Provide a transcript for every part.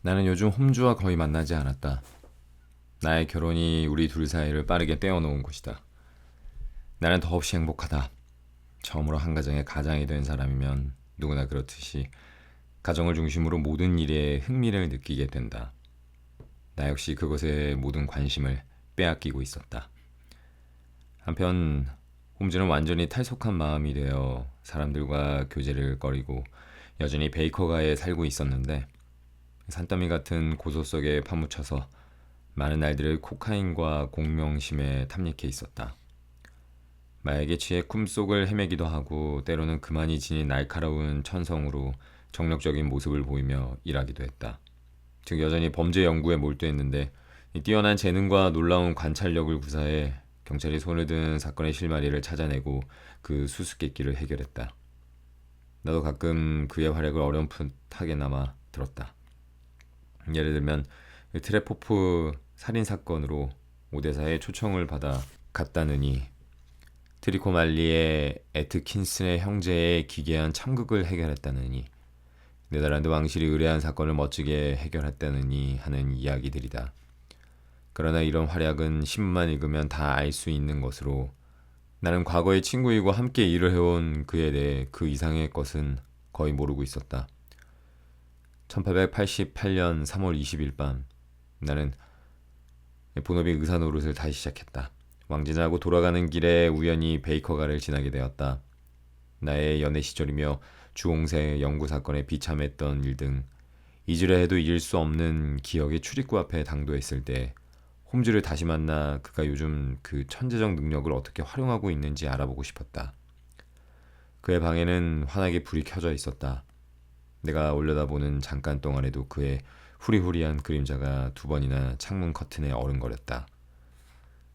나는 요즘 홈즈와 거의 만나지 않았다. 나의 결혼이 우리 둘 사이를 빠르게 떼어놓은 것이다. 나는 더없이 행복하다. 처음으로 한 가정의 가장이 된 사람이면 누구나 그렇듯이 가정을 중심으로 모든 일에 흥미를 느끼게 된다. 나 역시 그것에 모든 관심을 빼앗기고 있었다. 한편 홈즈는 완전히 탈속한 마음이 되어 사람들과 교제를 꺼리고 여전히 베이커가에 살고 있었는데 산더미 같은 고소 속에 파묻혀서 많은 날들을 코카인과 공명심에 탐닉해 있었다. 마약에 취해 꿈속을 헤매기도 하고 때로는 그만이 지닌 날카로운 천성으로 정력적인 모습을 보이며 일하기도 했다. 즉 여전히 범죄 연구에 몰두했는데 이 뛰어난 재능과 놀라운 관찰력을 구사해 경찰이 손을 든 사건의 실마리를 찾아내고 그 수수께끼를 해결했다. 나도 가끔 그의 활약을 어렴풋하게나마 들었다. 예를 들면 트레포프 살인 사건으로 오대사의 초청을 받아 갔다느니 트리코말리의 애트킨슨의 형제의 기괴한 참극을 해결했다느니 네덜란드 왕실이 의뢰한 사건을 멋지게 해결했다느니 하는 이야기들이다. 그러나 이런 활약은 신문만 읽으면 다 알 수 있는 것으로 나는 과거의 친구이고 함께 일을 해온 그에 대해 그 이상의 것은 거의 모르고 있었다. 1888년 3월 20일 밤 나는 본업이 의사 노릇을 다시 시작했다. 왕진하고 돌아가는 길에 우연히 베이커가를 지나게 되었다. 나의 연애 시절이며 주홍새 연구 사건에 비참했던 일 등 잊으려 해도 잊을 수 없는 기억의 출입구 앞에 당도했을 때 홈즈를 다시 만나 그가 요즘 그 천재적 능력을 어떻게 활용하고 있는지 알아보고 싶었다. 그의 방에는 환하게 불이 켜져 있었다. 내가 올려다보는 잠깐 동안에도 그의 후리후리한 그림자가 두 번이나 창문 커튼에 어른거렸다.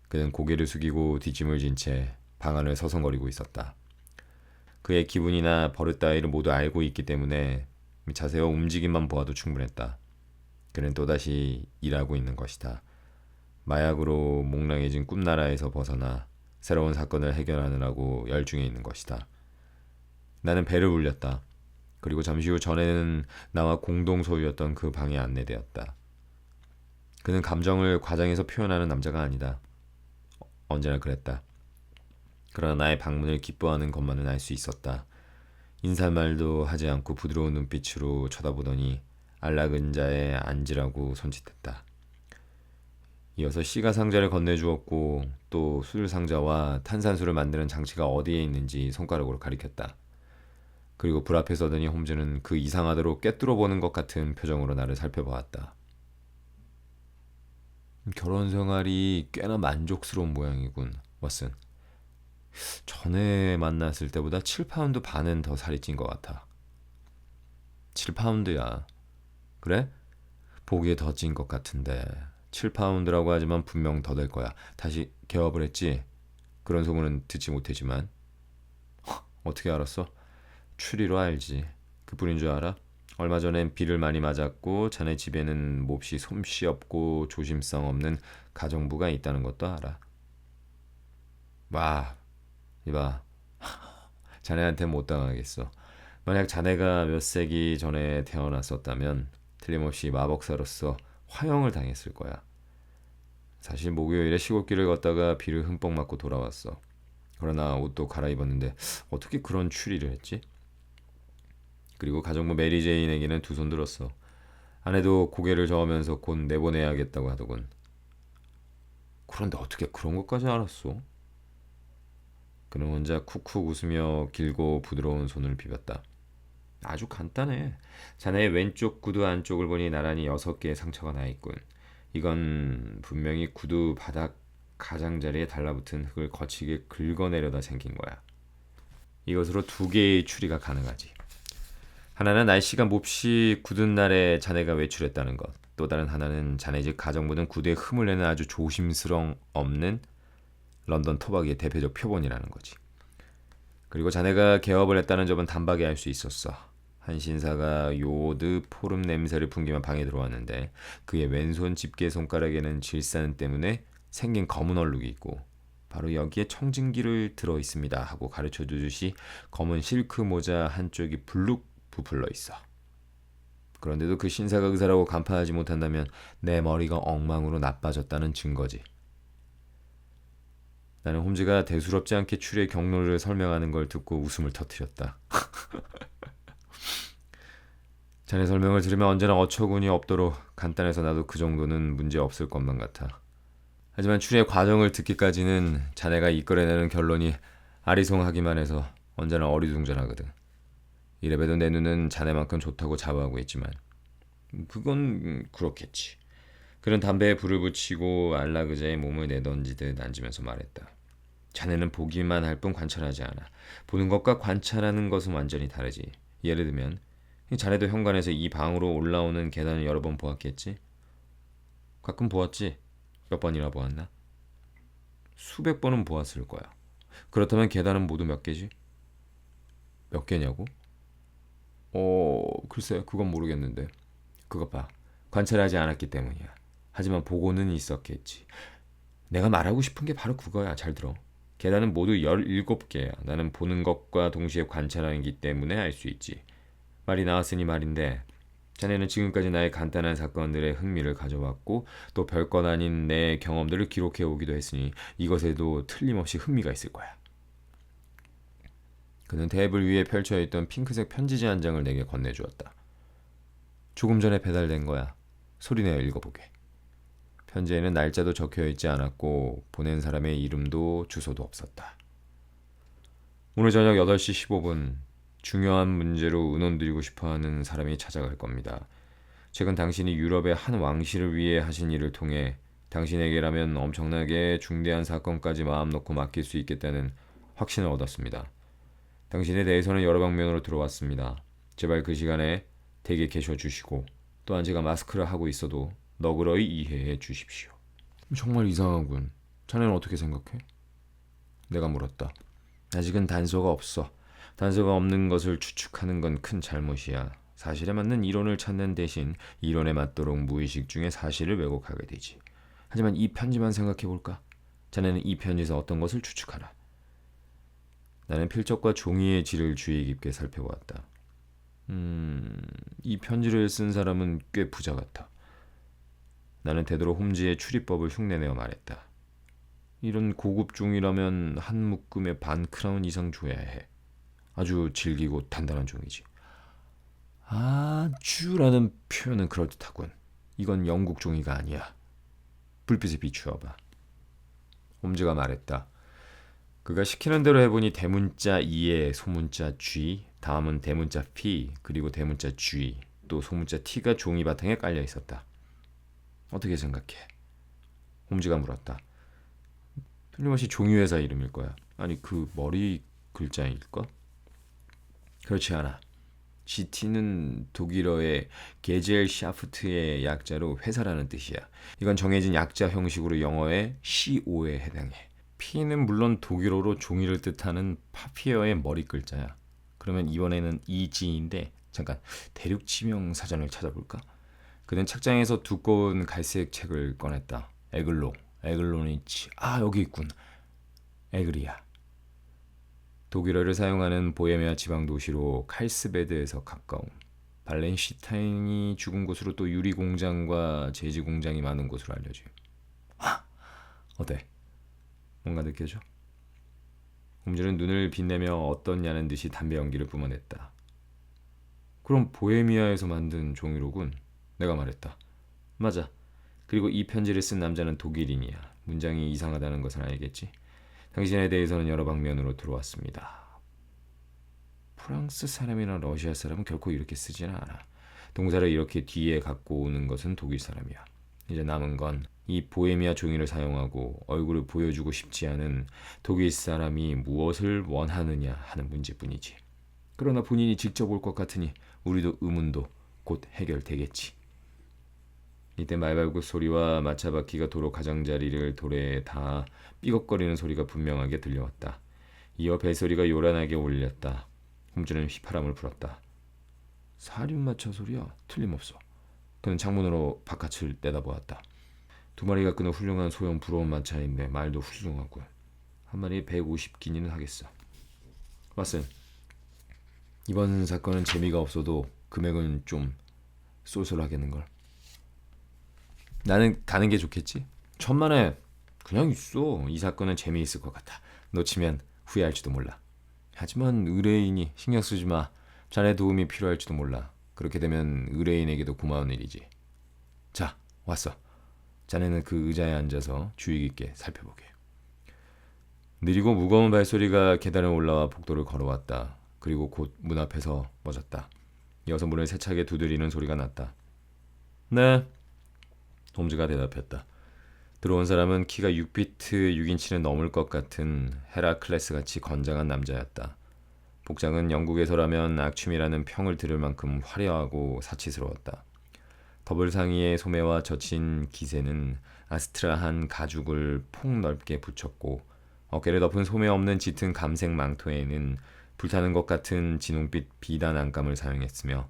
그는 고개를 숙이고 뒷짐을 진 채 방 안을 서성거리고 있었다. 그의 기분이나 버릇 따위를 모두 알고 있기 때문에 자세와 움직임만 보아도 충분했다. 그는 또다시 일하고 있는 것이다. 마약으로 몽랑해진 꿈나라에서 벗어나 새로운 사건을 해결하느라고 열중해 있는 것이다. 나는 배를 울렸다. 그리고 잠시 후 전에는 나와 공동 소유였던 그 방에 안내되었다. 그는 감정을 과장해서 표현하는 남자가 아니다. 언제나 그랬다. 그러나 나의 방문을 기뻐하는 것만은 알 수 있었다. 인사말도 하지 않고 부드러운 눈빛으로 쳐다보더니 안락은자에 앉으라고 손짓했다. 이어서 시가상자를 건네주었고 또 술상자와 탄산수를 만드는 장치가 어디에 있는지 손가락으로 가리켰다. 그리고 불 앞에 서더니 홈즈는 그 이상하도록 꿰뚫어보는 것 같은 표정으로 나를 살펴보았다. 결혼 생활이 꽤나 만족스러운 모양이군, 왓슨. 전에 만났을 때보다 7파운드 반은 더 살이 찐 것 같아. 7파운드야. 그래? 보기에 더 찐 것 같은데 7파운드라고 하지만 분명 더 될 거야. 다시 개업을 했지? 그런 소문은 듣지 못했지만. 어떻게 알았어? 추리로 알지. 그뿐인 줄 알아? 얼마 전엔 비를 많이 맞았고 자네 집에는 몹시 솜씨 없고 조심성 없는 가정부가 있다는 것도 알아. 와, 이봐. 자네한테 못 당하겠어. 만약 자네가 몇 세기 전에 태어났었다면 틀림없이 마법사로서 화형을 당했을 거야. 사실 목요일에 시골길을 걷다가 비를 흠뻑 맞고 돌아왔어. 그러나 옷도 갈아입었는데 어떻게 그런 추리를 했지? 그리고 가정부 메리 제인에게는 두 손 들었어. 아내도 고개를 저으면서 곧 내보내야겠다고 하더군. 그런데 어떻게 그런 것까지 알았어? 그는 혼자 쿡쿡 웃으며 길고 부드러운 손을 비볐다. 아주 간단해. 자네의 왼쪽 구두 안쪽을 보니 나란히 6개의 상처가 나 있군. 이건 분명히 구두 바닥 가장자리에 달라붙은 흙을 거치게 긁어내려다 생긴 거야. 이것으로 2개의 추리가 가능하지. 하나는 날씨가 몹시 굳은 날에 자네가 외출했다는 것. 또 다른 하나는 자네 집 가정부는 구두에 흠을 내는 아주 조심스러움 없는 런던 토박이의 대표적 표본이라는 거지. 그리고 자네가 개업을 했다는 점은 단박에 알 수 있었어. 한 신사가 요오드 포름 냄새를 풍기며 방에 들어왔는데 그의 왼손 집게 손가락에는 질산 때문에 생긴 검은 얼룩이 있고 바로 여기에 청진기를 들어 있습니다 하고 가르쳐 주듯이 검은 실크 모자 한쪽이 불룩 부풀러 있어. 그런데도 그 신사가 의사라고 간파하지 못한다면 내 머리가 엉망으로 나빠졌다는 증거지. 나는 홈즈가 대수롭지 않게 추리의 경로를 설명하는 걸 듣고 웃음을 터뜨렸다. 자네 설명을 들으면 언제나 어처구니 없도록 간단해서 나도 그 정도는 문제 없을 것만 같아. 하지만 추리의 과정을 듣기까지는 자네가 이끌어내는 결론이 아리송하기만 해서 언제나 어리둥절하거든. 이래봬도 내 눈은 자네만큼 좋다고 자부하고 있지만 그건 그렇겠지. 그는 담배에 불을 붙이고 안락의자에 몸을 내던지듯 앉으면서 말했다. 자네는 보기만 할 뿐 관찰하지 않아. 보는 것과 관찰하는 것은 완전히 다르지. 예를 들면 자네도 현관에서 이 방으로 올라오는 계단을 여러 번 보았겠지? 가끔 보았지. 몇 번이나 보았나? 수백 번은 보았을 거야. 그렇다면 계단은 모두 몇 개지? 몇 개냐고? 글쎄 그건 모르겠는데. 그것 봐. 관찰하지 않았기 때문이야. 하지만 보고는 있었겠지. 내가 말하고 싶은 게 바로 그거야. 잘 들어. 계단은 모두 17개야. 나는 보는 것과 동시에 관찰하기 때문에 알 수 있지. 말이 나왔으니 말인데 자네는 지금까지 나의 간단한 사건들에 흥미를 가져왔고 또 별것 아닌 내 경험들을 기록해 오기도 했으니 이것에도 틀림없이 흥미가 있을 거야. 그는 테이블 위에 펼쳐있던 핑크색 편지지 한 장을 내게 건네주었다. 조금 전에 배달된 거야. 소리내어 읽어보게. 편지에는 날짜도 적혀있지 않았고 보낸 사람의 이름도 주소도 없었다. 오늘 저녁 8시 15분 중요한 문제로 의논드리고 싶어하는 사람이 찾아갈 겁니다. 최근 당신이 유럽의 한 왕실을 위해 하신 일을 통해 당신에게라면 엄청나게 중대한 사건까지 마음 놓고 맡길 수 있겠다는 확신을 얻었습니다. 당신에 대해서는 여러 방면으로 들어왔습니다. 제발 그 시간에 댁에 계셔 주시고 또한 제가 마스크를 하고 있어도 너그러이 이해해 주십시오. 정말 이상하군. 자네는 어떻게 생각해? 내가 물었다. 아직은 단서가 없어. 단서가 없는 것을 추측하는 건 큰 잘못이야. 사실에 맞는 이론을 찾는 대신 이론에 맞도록 무의식 중에 사실을 왜곡하게 되지. 하지만 이 편지만 생각해 볼까? 자네는 이 편지에서 어떤 것을 추측하나? 나는 필적과 종이의 질을 주의 깊게 살펴보았다. 이 편지를 쓴 사람은 꽤 부자 같아. 나는 되도록 홈즈의 추리법을 흉내내어 말했다. 이런 고급 종이라면 한 묶음에 반 크라운 이상 줘야 해. 아주 질기고 단단한 종이지. 아주라는 표현은 그럴듯하군. 이건 영국 종이가 아니야. 불빛에 비추어봐. 홈즈가 말했다. 그가 시키는 대로 해보니 대문자 E에 소문자 G, 다음은 대문자 P, 그리고 대문자 G, 또 소문자 T가 종이 바탕에 깔려 있었다. 어떻게 생각해? 홈즈가 물었다. 틀림없이 종이회사 이름일 거야. 아니 그 머리 글자일까? 그렇지 않아. GT는 독일어의 게젤샤프트의 약자로 회사라는 뜻이야. 이건 정해진 약자 형식으로 영어의 CO에 해당해. P는 물론 독일어로 종이를 뜻하는 파피어의 머리 글자야. 그러면 이번에는 EG인데 잠깐 대륙 지명 사전을 찾아볼까? 그는 책장에서 두꺼운 갈색 책을 꺼냈다. 에글로니치. 여기 있군. 에그리야. 독일어를 사용하는 보헤미아 지방 도시로 칼스베드에서 가까움. 발렌시타인이 죽은 곳으로 또 유리 공장과 제지 공장이 많은 곳으로 알려져. 어때? 뭔가 느껴져? 홈즈는 눈을 빛내며 어떻냐는 듯이 담배 연기를 뿜어냈다. 그럼 보헤미아에서 만든 종이로군. 내가 말했다. 맞아. 그리고 이 편지를 쓴 남자는 독일인이야. 문장이 이상하다는 것은 알겠지? 당신에 대해서는 여러 방면으로 들어왔습니다. 프랑스 사람이나 러시아 사람은 결코 이렇게 쓰지는 않아. 동사를 이렇게 뒤에 갖고 오는 것은 독일 사람이야. 이제 남은 건 이 보헤미아 종이를 사용하고 얼굴을 보여주고 싶지 않은 독일 사람이 무엇을 원하느냐 하는 문제뿐이지. 그러나 본인이 직접 올 것 같으니 우리도 의문도 곧 해결되겠지. 이때 말발굽 소리와 마차바퀴가 도로 가장자리를 도래에 닿아 삐걱거리는 소리가 분명하게 들려왔다. 이어 벨소리가 요란하게 울렸다. 홈즈는 휘파람을 불었다. 사륜마차 소리야? 틀림없어. 그는 창문으로 바깥을 내다보았다. 두 마리가 끄는 훌륭한 소형 부러운 마차인데 말도 훌륭하고 한 마리에 150기니는 하겠어. 왓슨, 이번 사건은 재미가 없어도 금액은 좀 쏠쏠하겠는걸. 나는 가는 게 좋겠지. 천만에 그냥 있어. 이 사건은 재미있을 것 같아. 놓치면 후회할지도 몰라. 하지만 의뢰인이 신경 쓰지 마. 자네 도움이 필요할지도 몰라. 그렇게 되면 의뢰인에게도 고마운 일이지. 자, 왔어. 자네는 그 의자에 앉아서 주의 깊게 살펴보게. 느리고 무거운 발소리가 계단을 올라와 복도를 걸어왔다. 그리고 곧 문 앞에서 멎었다. 이어서 문을 세차게 두드리는 소리가 났다. 네, 홈즈가 대답했다. 들어온 사람은 키가 6피트 6인치는 넘을 것 같은 헤라클레스같이 건장한 남자였다. 복장은 영국에서라면 악취미라는 평을 들을 만큼 화려하고 사치스러웠다. 더블 상의의 소매와 젖힌 기세는 아스트라한 가죽을 폭넓게 붙였고 어깨를 덮은 소매 없는 짙은 감색 망토에는 불타는 것 같은 진홍빛 비단 안감을 사용했으며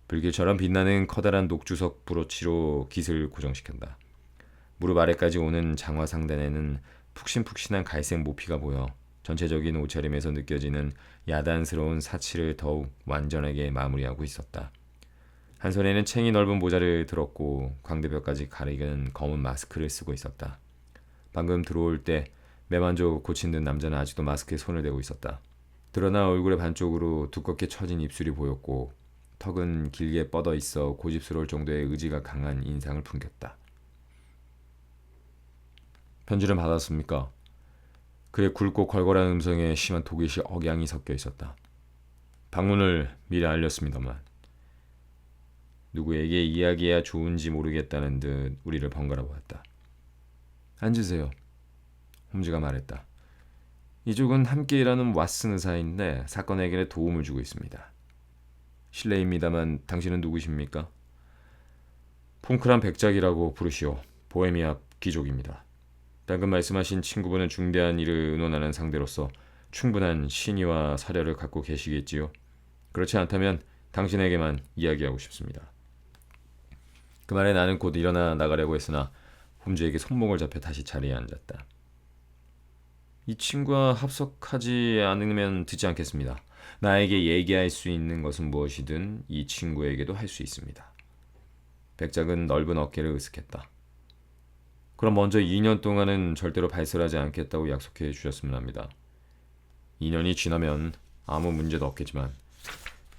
불길처럼 빛나는 커다란 녹주석 브로치로 깃을 고정시켰다. 무릎 아래까지 오는 장화 상단에는 푹신푹신한 갈색 모피가 보여 전체적인 옷차림에서 느껴지는 야단스러운 사치를 더욱 완전하게 마무리하고 있었다. 한 손에는 챙이 넓은 모자를 들었고 광대뼈까지 가리는 검은 마스크를 쓰고 있었다. 방금 들어올 때 매만족 고친 듯 남자는 아직도 마스크에 손을 대고 있었다. 드러난 얼굴의 반쪽으로 두껍게 처진 입술이 보였고 턱은 길게 뻗어 있어 고집스러울 정도의 의지가 강한 인상을 풍겼다. 편지를 받았습니까? 그의 굵고 걸걸한 음성에 심한 독일식 억양이 섞여 있었다. 방문을 미리 알렸습니다만 누구에게 이야기해야 좋은지 모르겠다는 듯 우리를 번갈아 보았다. 앉으세요. 홈즈가 말했다. 이쪽은 함께 일하는 왓슨 의사인데 사건 해결에 도움을 주고 있습니다. 실례입니다만 당신은 누구십니까? 퐁크란 백작이라고 부르시오. 보헤미아 귀족입니다. 방금 말씀하신 친구분은 중대한 일을 의논하는 상대로서 충분한 신의와 사려를 갖고 계시겠지요. 그렇지 않다면 당신에게만 이야기하고 싶습니다. 그 말에 나는 곧 일어나 나가려고 했으나 홈즈에게 손목을 잡혀 다시 자리에 앉았다. 이 친구와 합석하지 않으면 듣지 않겠습니다. 나에게 얘기할 수 있는 것은 무엇이든 이 친구에게도 할 수 있습니다. 백작은 넓은 어깨를 으쓱했다. 그럼 먼저 2년 동안은 절대로 발설하지 않겠다고 약속해 주셨으면 합니다. 2년이 지나면 아무 문제도 없겠지만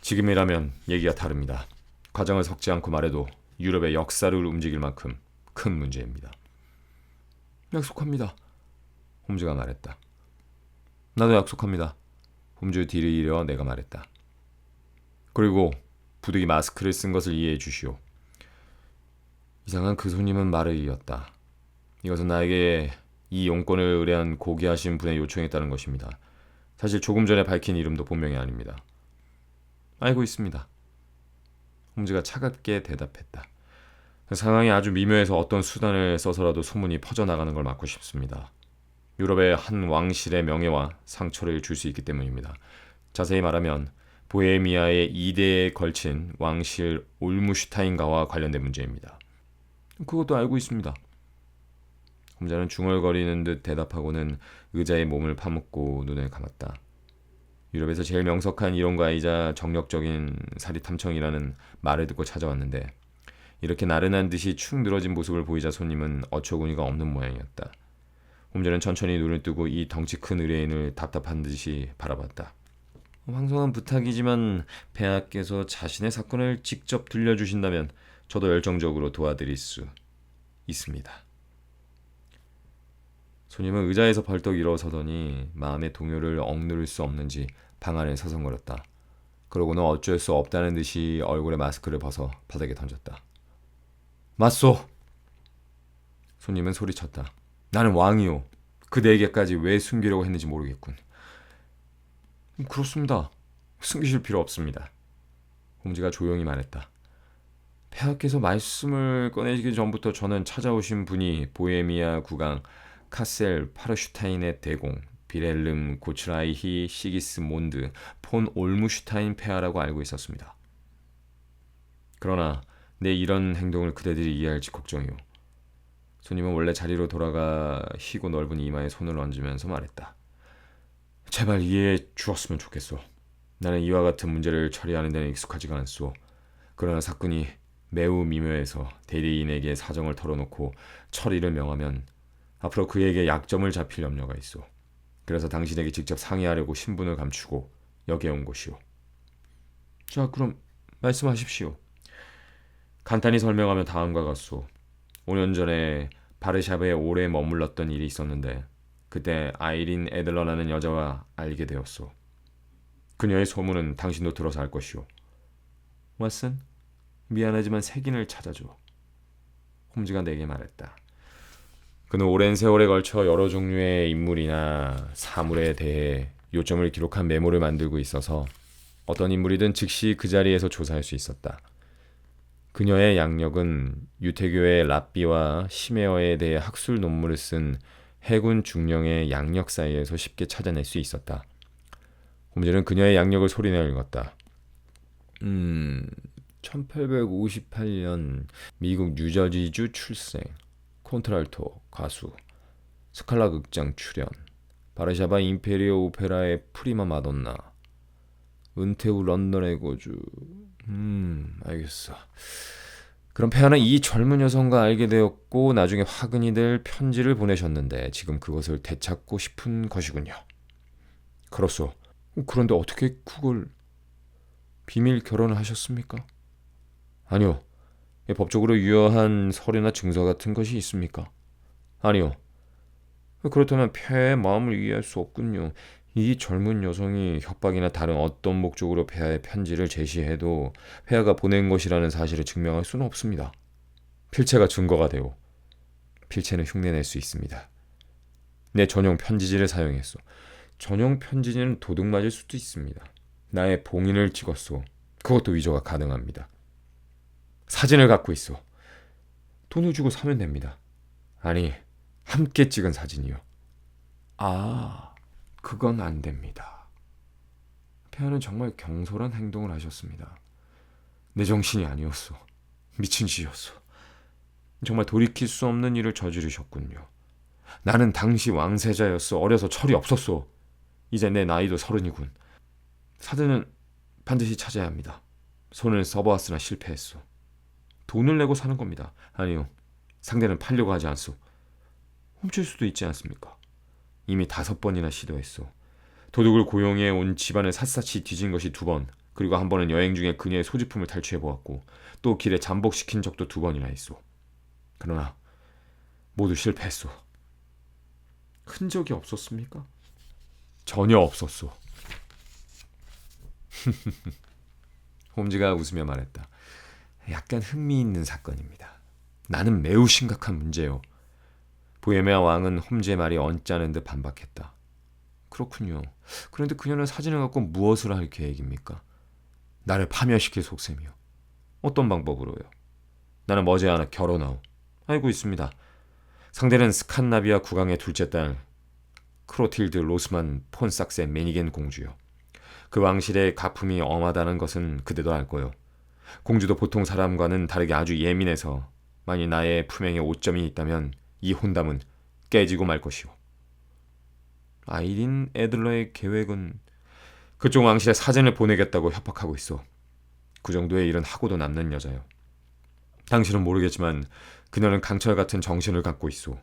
지금이라면 얘기가 다릅니다. 과정을 섞지 않고 말해도 유럽의 역사를 움직일 만큼 큰 문제입니다. 약속합니다. 홈즈가 말했다. 나도 약속합니다. 홈즈 뒤를 이어 내가 말했다. 그리고 부득이 마스크를 쓴 것을 이해해 주시오. 이상한 그 손님은 말을 이었다. 이것은 나에게 이 용건을 의뢰한 고귀하신 분의 요청에 따른 것입니다. 사실 조금 전에 밝힌 이름도 본명이 아닙니다. 알고 있습니다. 홈즈가 차갑게 대답했다. 상황이 아주 미묘해서 어떤 수단을 써서라도 소문이 퍼져나가는 걸 막고 싶습니다. 유럽의 한 왕실의 명예와 상처를 줄 수 있기 때문입니다. 자세히 말하면 보헤미아의 2대에 걸친 왕실 올무슈타인가와 관련된 문제입니다. 그것도 알고 있습니다. 홈자는 중얼거리는 듯 대답하고는 의자에 몸을 파묻고 눈을 감았다. 유럽에서 제일 명석한 이론가이자 정력적인 사리탐청이라는 말을 듣고 찾아왔는데 이렇게 나른한 듯이 축 늘어진 모습을 보이자 손님은 어처구니가 없는 모양이었다. 홈즈는 천천히 눈을 뜨고 이 덩치 큰 의뢰인을 답답한 듯이 바라봤다. 황송한 부탁이지만 폐하께서 자신의 사건을 직접 들려주신다면 저도 열정적으로 도와드릴 수 있습니다. 손님은 의자에서 벌떡 일어서더니 마음의 동요를 억누를 수 없는지 방 안에 서성거렸다. 그러고는 어쩔 수 없다는 듯이 얼굴에 마스크를 벗어 바닥에 던졌다. 맞소! 손님은 소리쳤다. 나는 왕이오. 그 내게까지 왜 숨기려고 했는지 모르겠군. 그렇습니다. 숨기실 필요 없습니다. 홈즈가 조용히 말했다. 폐하께서 말씀을 꺼내시기 전부터 저는 찾아오신 분이 보헤미아 국왕 카셀 파르슈타인의 대공 비렐름 고츠라이히 시기스몬드 폰 올무슈타인 폐하라고 알고 있었습니다. 그러나 내 이런 행동을 그대들이 이해할지 걱정이오. 손님은 원래 자리로 돌아가 희고 넓은 이마에 손을 얹으면서 말했다. 제발 이해해 주었으면 좋겠소. 나는 이와 같은 문제를 처리하는 데는 익숙하지가 않소. 그러나 사건이 매우 미묘해서 대리인에게 사정을 털어놓고 처리를 명하면 앞으로 그에게 약점을 잡힐 염려가 있어. 그래서 당신에게 직접 상의하려고 신분을 감추고 여기에 온 것이오. 자, 그럼 말씀하십시오. 간단히 설명하면 다음과 같소. 5년 전에 바르샤바에 오래 머물렀던 일이 있었는데 그때 아이린 애들러라는 여자와 알게 되었소. 그녀의 소문은 당신도 들어서 알 것이오. 왓슨, 미안하지만 색인을 찾아줘. 홈즈가 내게 말했다. 그는 오랜 세월에 걸쳐 여러 종류의 인물이나 사물에 대해 요점을 기록한 메모를 만들고 있어서 어떤 인물이든 즉시 그 자리에서 조사할 수 있었다. 그녀의 양력은 유태교의 랍비와 시메어에 대해 학술 논문을 쓴 해군 중령의 양력 사이에서 쉽게 찾아낼 수 있었다. 홈즈는 그녀의 양력을 소리내어 읽었다. 1858년 미국 뉴저지주 출생, 콘트랄토, 가수, 스칼라 극장 출연, 바르샤바 임페리오 오페라의 프리마 마돈나, 은퇴 후 런던의 거주. 알겠어. 그럼 폐하는 이 젊은 여성과 알게 되었고 나중에 화근이 될 편지를 보내셨는데 지금 그것을 되찾고 싶은 것이군요. 그렇소. 그런데 어떻게 그걸 비밀 결혼을 하셨습니까? 아니요. 법적으로 유효한 서류나 증서 같은 것이 있습니까? 아니요. 그렇다면 폐하의 마음을 이해할 수 없군요. 이 젊은 여성이 협박이나 다른 어떤 목적으로 폐하의 편지를 제시해도 폐하가 보낸 것이라는 사실을 증명할 수는 없습니다. 필체가 증거가 되오. 필체는 흉내낼 수 있습니다. 내 전용 편지지를 사용했소. 전용 편지지는 도둑 맞을 수도 있습니다. 나의 봉인을 찍었소. 그것도 위조가 가능합니다. 사진을 갖고 있어. 돈을 주고 사면 됩니다. 아니, 함께 찍은 사진이요. 아, 그건 안 됩니다. 폐하는 정말 경솔한 행동을 하셨습니다. 내 정신이 아니었어. 미친 짓이었어. 정말 돌이킬 수 없는 일을 저지르셨군요. 나는 당시 왕세자였어. 어려서 철이 없었어. 이제 내 나이도 30이군. 사진은 반드시 찾아야 합니다. 손을 써보았으나 실패했어. 돈을 내고 사는 겁니다. 아니요. 상대는 팔려고 하지 않소. 훔칠 수도 있지 않습니까? 이미 5번이나 시도했소. 도둑을 고용해 온 집안을 샅샅이 뒤진 것이 2번, 그리고 한 번은 여행 중에 그녀의 소지품을 탈취해보았고 또 길에 잠복시킨 적도 2번이나 있소. 그러나 모두 실패했소. 흔적이 없었습니까? 전혀 없었소. 홈즈가 웃으며 말했다. 약간 흥미있는 사건입니다. 나는 매우 심각한 문제요. 보헤미아 왕은 홈즈의 말이 언짢은 듯 반박했다. 그렇군요. 그런데 그녀는 사진을 갖고 무엇을 할 계획입니까? 나를 파멸시킬 속셈이요. 어떤 방법으로요? 나는 머지않아 결혼하오. 알고 있습니다. 상대는 스칸나비아 국왕의 둘째 딸 크로틸드 로스만 폰삭세 메니겐 공주요. 그 왕실의 가품이 엄하다는 것은 그대도 알 거요. 공주도 보통 사람과는 다르게 아주 예민해서 만일 나의 품행에 오점이 있다면 이 혼담은 깨지고 말 것이오. 아이린 애들러의 계획은 그쪽 왕실에 사진을 보내겠다고 협박하고 있어. 그 정도의 일은 하고도 남는 여자요. 당신은 모르겠지만 그녀는 강철 같은 정신을 갖고 있어.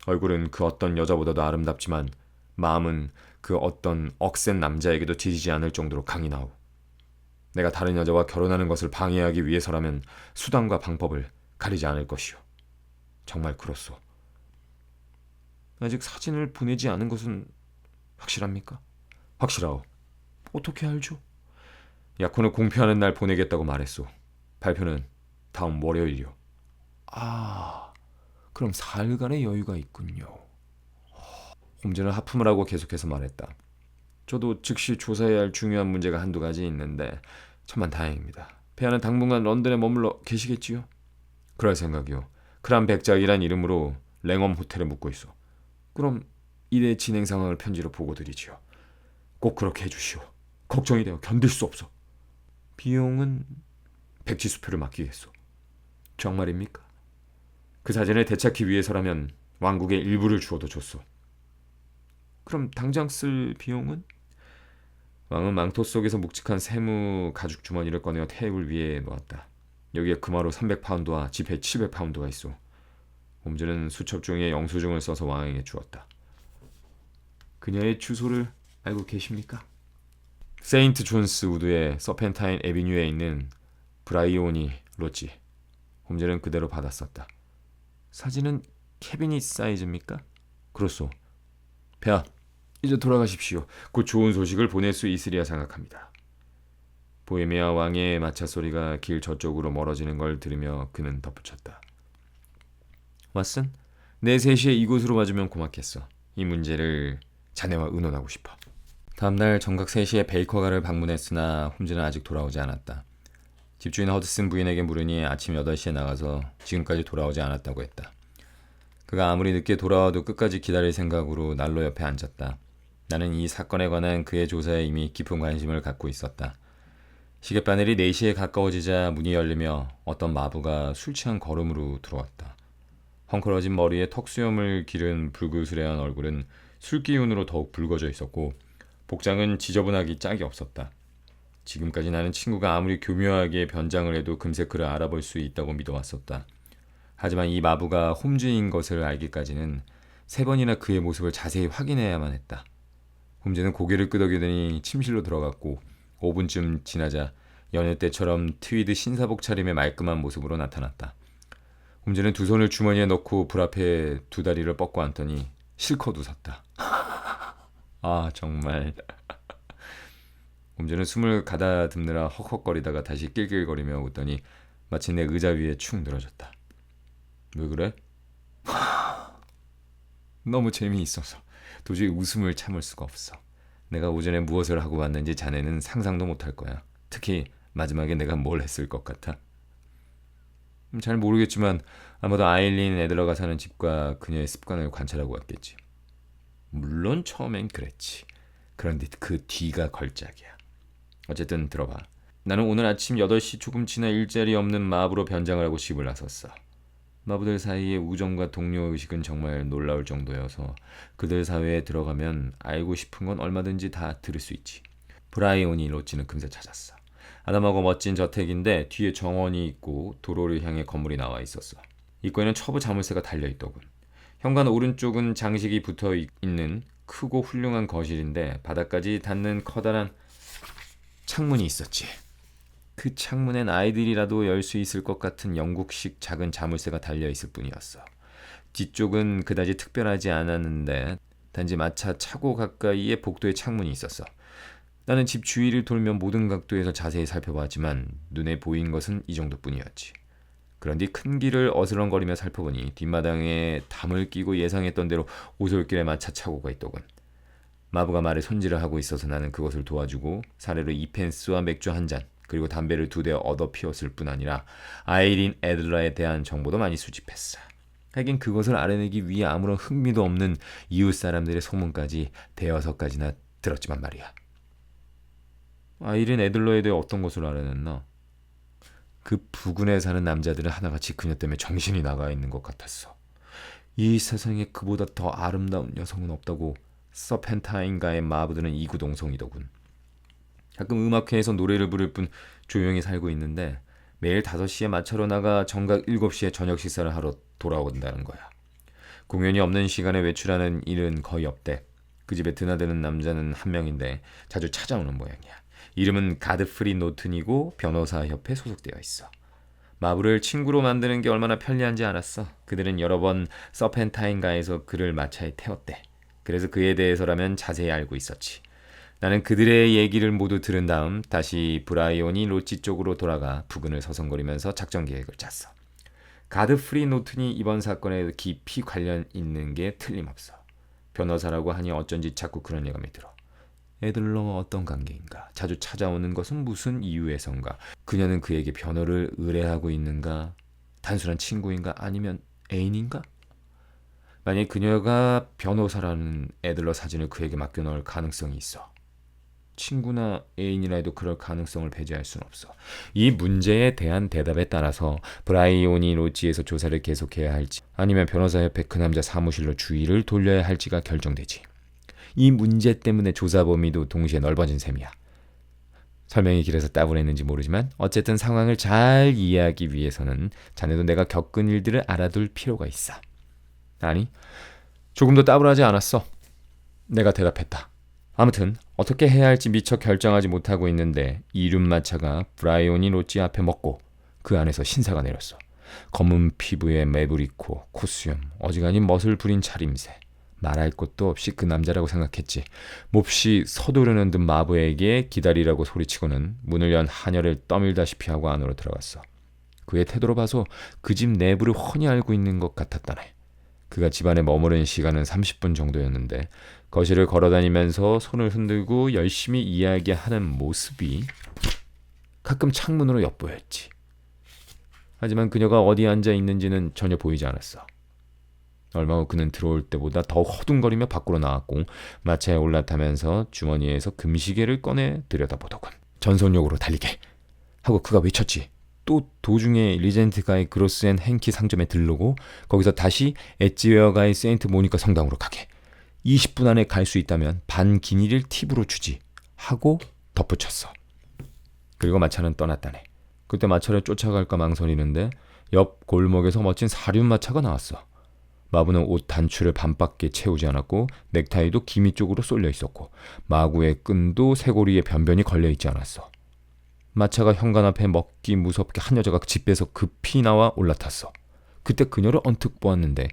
얼굴은 그 어떤 여자보다도 아름답지만 마음은 그 어떤 억센 남자에게도 뒤지지 않을 정도로 강인하오. 내가 다른 여자와 결혼하는 것을 방해하기 위해서라면 수단과 방법을 가리지 않을 것이오. 정말 그렇소. 아직 사진을 보내지 않은 것은 확실합니까? 확실하오. 어떻게 알죠? 약혼을 공표하는 날 보내겠다고 말했소. 발표는 다음 월요일이요. 아, 그럼 사흘간의 여유가 있군요. 홈즈는 하품을 하고 계속해서 말했다. 저도 즉시 조사해야 할 중요한 문제가 한두 가지 있는데 천만 다행입니다. 폐하는 당분간 런던에 머물러 계시겠지요? 그럴 생각이요. 크란 백작이란 이름으로 랭엄 호텔에 묵고 있어. 그럼 일의 진행 상황을 편지로 보고드리지요. 꼭 그렇게 해주시오. 걱정이 되어 견딜 수 없어. 비용은 백지수표를 맡기겠소. 정말입니까? 그 사진을 되찾기 위해서라면 왕국의 일부를 주어도 좋소. 그럼 당장 쓸 비용은? 왕은 망토 속에서 묵직한 세무 가죽 주머니를 꺼내어 테이블 위에 놓았다. 여기에 금화로 300파운드와 지폐 700파운드가 있어. 홈즈는 수첩 종이에 영수증을 써서 왕에게 주었다. 그녀의 주소를 알고 계십니까? 세인트 존스 우드의 서펜타인 애비뉴에 있는 브라이오니 로지. 홈즈는 그대로 받았었다. 사진은 캐비닛 사이즈입니까? 그렇소. 폐하, 이제 돌아가십시오. 곧 좋은 소식을 보낼 수 있으리야 생각합니다. 보헤미아 왕의 마차 소리가 길 저쪽으로 멀어지는 걸 들으며 그는 덧붙였다. 왓슨, 내 3시에 이곳으로 와주면 고맙겠어. 이 문제를 자네와 의논하고 싶어. 다음날 정각 3시에 베이커가를 방문했으나 홈즈는 아직 돌아오지 않았다. 집주인 허드슨 부인에게 물으니 아침 8시에 나가서 지금까지 돌아오지 않았다고 했다. 그가 아무리 늦게 돌아와도 끝까지 기다릴 생각으로 난로 옆에 앉았다. 나는 이 사건에 관한 그의 조사에 이미 깊은 관심을 갖고 있었다. 시계바늘이 4시에 가까워지자 문이 열리며 어떤 마부가 술 취한 걸음으로 들어왔다. 헝클어진 머리에 턱수염을 기른 불그스레한 얼굴은 술 기운으로 더욱 붉어져 있었고 복장은 지저분하기 짝이 없었다. 지금까지 나는 친구가 아무리 교묘하게 변장을 해도 금세 그를 알아볼 수 있다고 믿어왔었다. 하지만 이 마부가 홈즈인 것을 알기까지는 3번이나 그의 모습을 자세히 확인해야만 했다. 홈즈는 고개를 끄덕이더니 침실로 들어갔고 5분쯤 지나자 여느 때처럼 트위드 신사복 차림의 말끔한 모습으로 나타났다. 홈즈는 두 손을 주머니에 넣고 불 앞에 두 다리를 뻗고 앉더니 실컷 웃었다. 아, 정말. 홈즈는 숨을 가다듬느라 헉헉거리다가 다시 낄낄거리며 웃더니 마침내 의자 위에 축 늘어졌다. 왜 그래? 너무 재미있어서 도저히 웃음을 참을 수가 없어. 내가 오전에 무엇을 하고 왔는지 자네는 상상도 못할 거야. 특히 마지막에 내가 뭘 했을 것 같아? 잘 모르겠지만 아마도 아일린 애들러가 사는 집과 그녀의 습관을 관찰하고 왔겠지. 물론 처음엔 그랬지. 그런데 그 뒤가 걸작이야. 어쨌든 들어봐. 나는 오늘 아침 8시 조금 지나 일자리 없는 마부로 변장을 하고 집을 나섰어. 마부들 사이의 우정과 동료의식은 정말 놀라울 정도여서 그들 사회에 들어가면 알고 싶은 건 얼마든지 다 들을 수 있지. 브라이오니 로지는 금세 찾았어. 아담하고 멋진 저택인데 뒤에 정원이 있고 도로를 향해 건물이 나와 있었어. 입구에는 처부 자물쇠가 달려있더군. 현관 오른쪽은 장식이 붙어있는 크고 훌륭한 거실인데 바닥까지 닿는 커다란 창문이 있었지. 그 창문엔 아이들이라도 열 수 있을 것 같은 영국식 작은 자물쇠가 달려있을 뿐이었어. 뒤쪽은 그다지 특별하지 않았는데 단지 마차 차고 가까이에 복도에 창문이 있었어. 나는 집 주위를 돌며 모든 각도에서 자세히 살펴봤지만 눈에 보인 것은 이 정도뿐이었지. 그런 뒤 큰 길을 어슬렁거리며 살펴보니 뒷마당에 담을 끼고 예상했던 대로 오솔길에 마차 차고가 있더군. 마부가 말에 손질을 하고 있어서 나는 그것을 도와주고 사례로 2펜스와 맥주 한 잔 그리고 담배를 2대 얻어 피웠을 뿐 아니라 아일린 애들러에 대한 정보도 많이 수집했어. 하긴 그것을 알아내기 위해 아무런 흥미도 없는 이웃 사람들의 소문까지 5-6가지나 들었지만 말이야. 아일린 애들러에 대해 어떤 것을 알아냈나? 그 부근에 사는 남자들은 하나같이 그녀 때문에 정신이 나가 있는 것 같았어. 이 세상에 그보다 더 아름다운 여성은 없다고 서펜타인가의 마부들은 이구동성이더군. 가끔 음악회에서 노래를 부를 뿐 조용히 살고 있는데 매일 5시에 마차로 나가 정각 7시에 저녁 식사를 하러 돌아온다는 거야. 공연이 없는 시간에 외출하는 일은 거의 없대. 그 집에 드나드는 남자는 한 명인데 자주 찾아오는 모양이야. 이름은 가드프리 노튼이고 변호사 협회에 소속되어 있어. 마부를 친구로 만드는 게 얼마나 편리한지 알았어. 그들은 여러 번 서펜타인가에서 그를 마차에 태웠대. 그래서 그에 대해서라면 자세히 알고 있었지. 나는 그들의 얘기를 모두 들은 다음 다시 브라이오니 로지 쪽으로 돌아가 부근을 서성거리면서 작전 계획을 짰어. 가드프리 노튼이 이번 사건에 깊이 관련 있는 게 틀림없어. 변호사라고 하니 어쩐지 자꾸 그런 예감이 들어. 애들러와 어떤 관계인가? 자주 찾아오는 것은 무슨 이유에선가? 그녀는 그에게 변호를 의뢰하고 있는가? 단순한 친구인가? 아니면 애인인가? 만약 그녀가 변호사라는 애들러 사진을 그에게 맡겨놓을 가능성이 있어. 친구나 애인이라 해도 그럴 가능성을 배제할 수는 없어. 이 문제에 대한 대답에 따라서 브라이오니 로지에서 조사를 계속해야 할지 아니면 변호사협회 그 남자 사무실로 주의를 돌려야 할지가 결정되지. 이 문제 때문에 조사 범위도 동시에 넓어진 셈이야. 설명이 길어서 따분했는지 모르지만 어쨌든 상황을 잘 이해하기 위해서는 자네도 내가 겪은 일들을 알아둘 필요가 있어. 아니, 조금도 따분하지 않았어. 내가 대답했다. 아무튼 어떻게 해야 할지 미처 결정하지 못하고 있는데 이륜마차가 브라이오니 로지 앞에 먹고 그 안에서 신사가 내렸어. 검은 피부에 매부리코, 코수염, 어지간히 멋을 부린 차림새. 말할 것도 없이 그 남자라고 생각했지. 몹시 서두르는 듯 마부에게 기다리라고 소리치고는 문을 연 하녀를 떠밀다시피 하고 안으로 들어갔어. 그의 태도로 봐서 그 집 내부를 훤히 알고 있는 것 같았다네. 그가 집안에 머무른 시간은 30분 정도였는데 거실을 걸어다니면서 손을 흔들고 열심히 이야기하는 모습이 가끔 창문으로 엿보였지. 하지만 그녀가 어디 앉아 있는지는 전혀 보이지 않았어. 얼마 후 그는 들어올 때보다 더 허둥거리며 밖으로 나왔고 마차에 올라타면서 주머니에서 금시계를 꺼내 들여다보더군. 전속력으로 달리게 하고 그가 외쳤지. 또 도중에 리젠트가의 그로스 앤 행키 상점에 들르고 거기서 다시 엣지웨어가의 세인트 모니카 성당으로 가게. 20분 안에 갈 수 있다면 반 기니를 팁으로 주지 하고 덧붙였어. 그리고 마차는 떠났다네. 그때 마차를 쫓아갈까 망설이는데 옆 골목에서 멋진 사륜마차가 나왔어. 마부는 옷 단추를 반밖에 채우지 않았고 넥타이도 기미 쪽으로 쏠려 있었고 마구의 끈도 쇄골이에 변변히 걸려 있지 않았어. 마차가 현관 앞에 먹기 무섭게 한 여자가 집에서 급히 나와 올라탔어. 그때 그녀를 언뜻 보았는데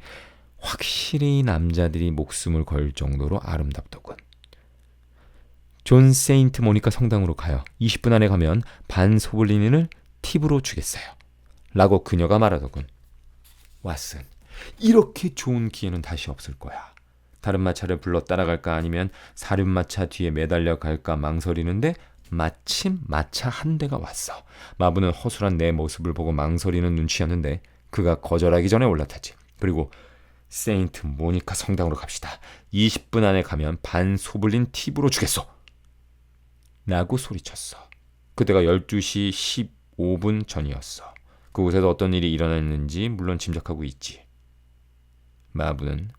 확실히 남자들이 목숨을 걸 정도로 아름답더군. 존 세인트 모니카 성당으로 가요. 20분 안에 가면 반 소블리닌을 팁으로 주겠어요. 라고 그녀가 말하더군. 왓슨, 이렇게 좋은 기회는 다시 없을 거야. 다른 마차를 불러 따라갈까 아니면 사륜마차 뒤에 매달려 갈까 망설이는데 마침 마차 한 대가 왔어. 마부는 허술한 내 모습을 보고 망설이는 눈치였는데 그가 거절하기 전에 올라탔지. 그리고 세인트 모니카 성당으로 갑시다. 20분 안에 가면 반 소블린 팁으로 주겠소. 라고 소리쳤어. 그때가 12시 15분 전이었어. 그곳에도 어떤 일이 일어났는지 물론 짐작하고 있지. 마부는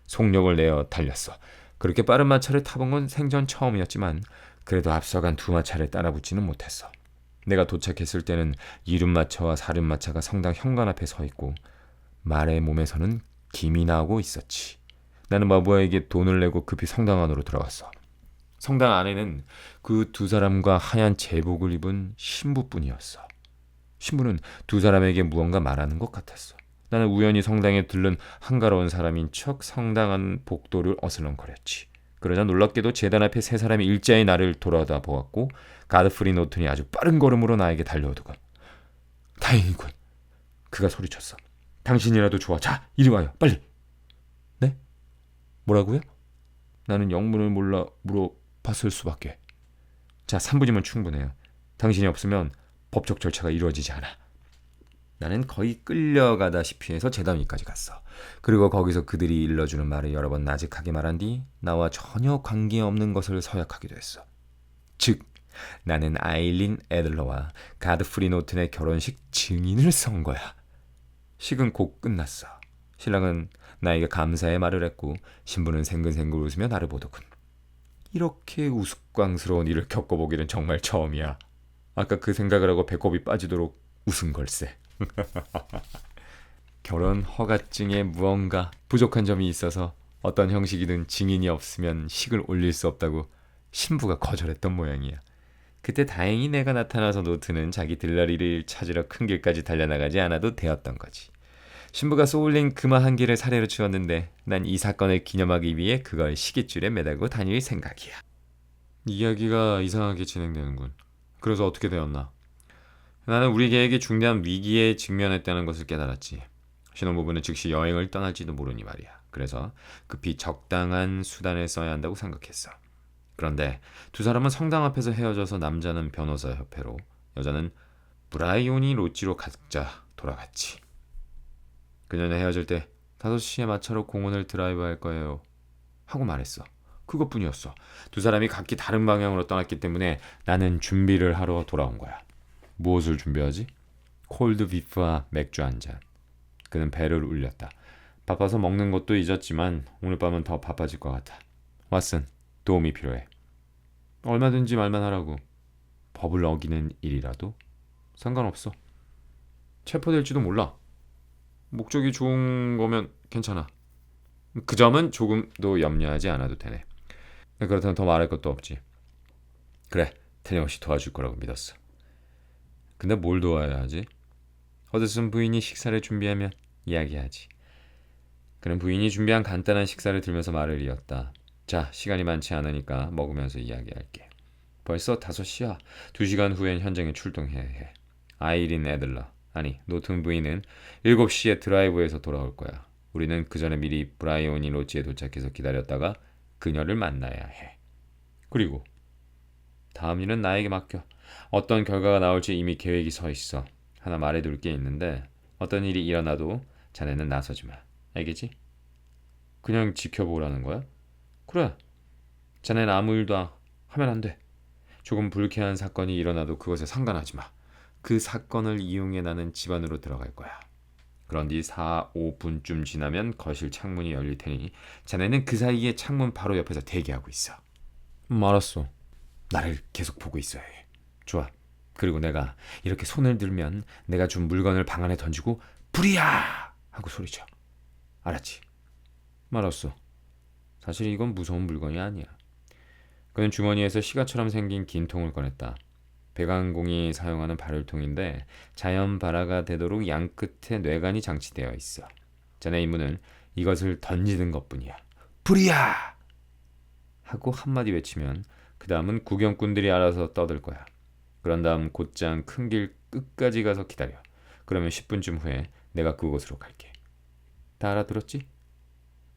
속력을 내어 달렸어. 그렇게 빠른 마차를 타본 건 생전 처음이었지만 그래도 앞서간 두 마차를 따라붙지는 못했어. 내가 도착했을 때는 이륜마차와 사륜마차가 성당 현관 앞에 서 있고 말의 몸에서는 김이 나오고 있었지. 나는 마부에게 돈을 내고 급히 성당 안으로 들어갔어. 성당 안에는 그 두 사람과 하얀 제복을 입은 신부뿐이었어. 신부는 두 사람에게 무언가 말하는 것 같았어. 나는 우연히 성당에 들른 한가로운 사람인 척 성당 안 복도를 어슬렁거렸지. 그러자 놀랍게도 제단 앞에 세 사람이 일자히 나를 돌아다 보았고 가드프리 노튼이 아주 빠른 걸음으로 나에게 달려오더군. 다행이군. 그가 소리쳤어. 당신이라도 좋아. 자, 이리 와요. 빨리. 네? 뭐라고요? 나는 영문을 몰라 물어봤을 수밖에. 자, 3분이면 충분해요. 당신이 없으면 법적 절차가 이루어지지 않아. 나는 거의 끌려가다시피 해서 제단 위까지 갔어. 그리고 거기서 그들이 일러주는 말을 여러 번 나직하게 말한 뒤 나와 전혀 관계없는 것을 서약하기도 했어. 즉, 나는 아일린 애들러와 가드프리 노튼의 결혼식 증인을 선 거야. 식은 곧 끝났어. 신랑은 나에게 감사의 말을 했고 신부는 생근생근 웃으며 나를 보더군. 이렇게 우스꽝스러운 일을 겪어보기는 정말 처음이야. 아까 그 생각을 하고 배꼽이 빠지도록 웃은 걸세. 결혼 허가증에 무언가 부족한 점이 있어서 어떤 형식이든 증인이 없으면 식을 올릴 수 없다고 신부가 거절했던 모양이야. 그때 다행히 내가 나타나서 노트는 자기 들러리를 찾으러 큰 길까지 달려나가지 않아도 되었던 거지. 신부가 쏘올린 금화 한 개를 사례로 주었는데 난 이 사건을 기념하기 위해 그걸 시계줄에 매달고 다닐 생각이야. 이야기가 이상하게 진행되는군. 그래서 어떻게 되었나? 나는 우리 계획이 중대한 위기에 직면했다는 것을 깨달았지. 신혼부부는 즉시 여행을 떠날지도 모르니 말이야. 그래서 급히 적당한 수단을 써야 한다고 생각했어. 그런데 두 사람은 성당 앞에서 헤어져서 남자는 변호사 협회로, 여자는 브라이오니 로지로 각자 돌아갔지. 그녀는 헤어질 때 5시에 마차로 공원을 드라이브할 거예요 하고 말했어. 그것뿐이었어. 두 사람이 각기 다른 방향으로 떠났기 때문에 나는 준비를 하러 돌아온 거야. 무엇을 준비하지? 콜드 비프와 맥주 한 잔. 그는 배를 울렸다. 바빠서 먹는 것도 잊었지만 오늘 밤은 더 바빠질 것 같아. 왓슨, 도움이 필요해. 얼마든지 말만 하라고. 법을 어기는 일이라도 상관없어. 체포될지도 몰라. 목적이 좋은 거면 괜찮아. 그 점은 조금도 염려하지 않아도 되네. 그렇다면 더 말할 것도 없지. 그래, 틀림없이 도와줄 거라고 믿었어. 근데 뭘 도와야 하지? 허드슨 부인이 식사를 준비하면 이야기하지. 그는 부인이 준비한 간단한 식사를 들면서 말을 이었다. 자, 시간이 많지 않으니까 먹으면서 이야기할게. 벌써 5시야. 2시간 후엔 현장에 출동해야 해. 아이린 애들러, 아니 노튼 부인은 7시에 드라이브에서 돌아올 거야. 우리는 그 전에 미리 브라이오니 로지에 도착해서 기다렸다가 그녀를 만나야 해. 그리고 다음 일은 나에게 맡겨. 어떤 결과가 나올지 이미 계획이 서 있어. 하나 말해둘 게 있는데 어떤 일이 일어나도 자네는 나서지 마. 알겠지? 그냥 지켜보라는 거야? 그래. 자네는 아무 일도 하면 안 돼. 조금 불쾌한 사건이 일어나도 그것에 상관하지 마. 그 사건을 이용해 나는 집 안으로 들어갈 거야. 그런 뒤 4, 5분쯤 지나면 거실 창문이 열릴 테니 자네는 그 사이에 창문 바로 옆에서 대기하고 있어. 알았어. 나를 계속 보고 있어야 해. 좋아. 그리고 내가 이렇게 손을 들면 내가 준 물건을 방 안에 던지고 불이야! 하고 소리쳐. 알았지? 알았어. 사실 이건 무서운 물건이 아니야. 그는 주머니에서 시가처럼 생긴 긴 통을 꺼냈다. 배관공이 사용하는 발열통인데 자연 발화가 되도록 양끝에 뇌관이 장치되어 있어. 자네 임무는 이것을 던지는 것뿐이야. 불이야! 하고 한마디 외치면 그 다음은 구경꾼들이 알아서 떠들 거야. 그런 다음 곧장 큰 길 끝까지 가서 기다려. 그러면 10분쯤 후에 내가 그곳으로 갈게. 다 알아들었지?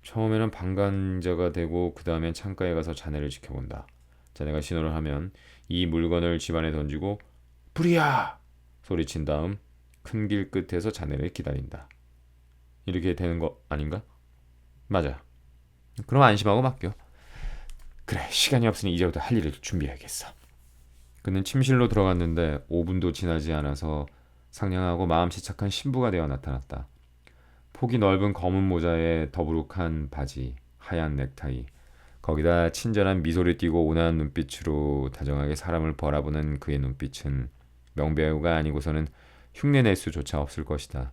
처음에는 방관자가 되고 그 다음엔 창가에 가서 자네를 지켜본다. 자네가 신호를 하면 이 물건을 집안에 던지고 불이야! 소리친 다음 큰 길 끝에서 자네를 기다린다. 이렇게 되는 거 아닌가? 맞아. 그럼 안심하고 맡겨. 그래, 시간이 없으니 이제부터 할 일을 준비해야겠어. 그는 침실로 들어갔는데 5분도 지나지 않아서 상냥하고 마음씨 착한 신부가 되어 나타났다. 폭이 넓은 검은 모자에 더부룩한 바지, 하얀 넥타이, 거기다 친절한 미소를 띠고 온화한 눈빛으로 다정하게 사람을 바라보는 그의 눈빛은 명배우가 아니고서는 흉내낼 수조차 없을 것이다.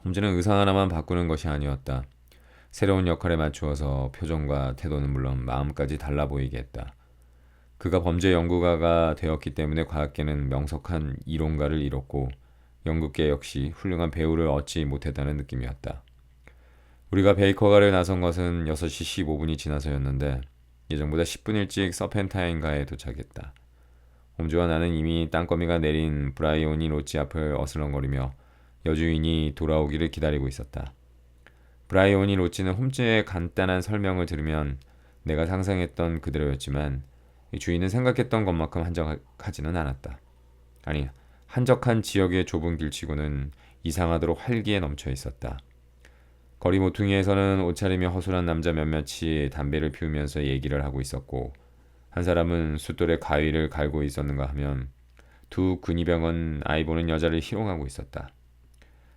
홈즈는 의상 하나만 바꾸는 것이 아니었다. 새로운 역할에 맞추어서 표정과 태도는 물론 마음까지 달라 보이게 했다. 그가 범죄 연구가가 되었기 때문에 과학계는 명석한 이론가를 잃었고 연극계 역시 훌륭한 배우를 얻지 못했다는 느낌이었다. 우리가 베이커가를 나선 것은 6시 15분이 지나서였는데 예정보다 10분 일찍 서펜타인가에 도착했다. 홈즈와 나는 이미 땅거미가 내린 브라이오니 로지 앞을 어슬렁거리며 여주인이 돌아오기를 기다리고 있었다. 브라이오니 로지는 홈즈의 간단한 설명을 들으면 내가 상상했던 그대로였지만 주인은 생각했던 것만큼 한적하지는 않았다. 아니, 한적한 지역의 좁은 길치고는 이상하도록 활기에 넘쳐 있었다. 거리 모퉁이에서는 옷차림이 허술한 남자 몇몇이 담배를 피우면서 얘기를 하고 있었고 한 사람은 숫돌에 가위를 갈고 있었는가 하면 두 근위병은 아이 보는 여자를 희롱하고 있었다.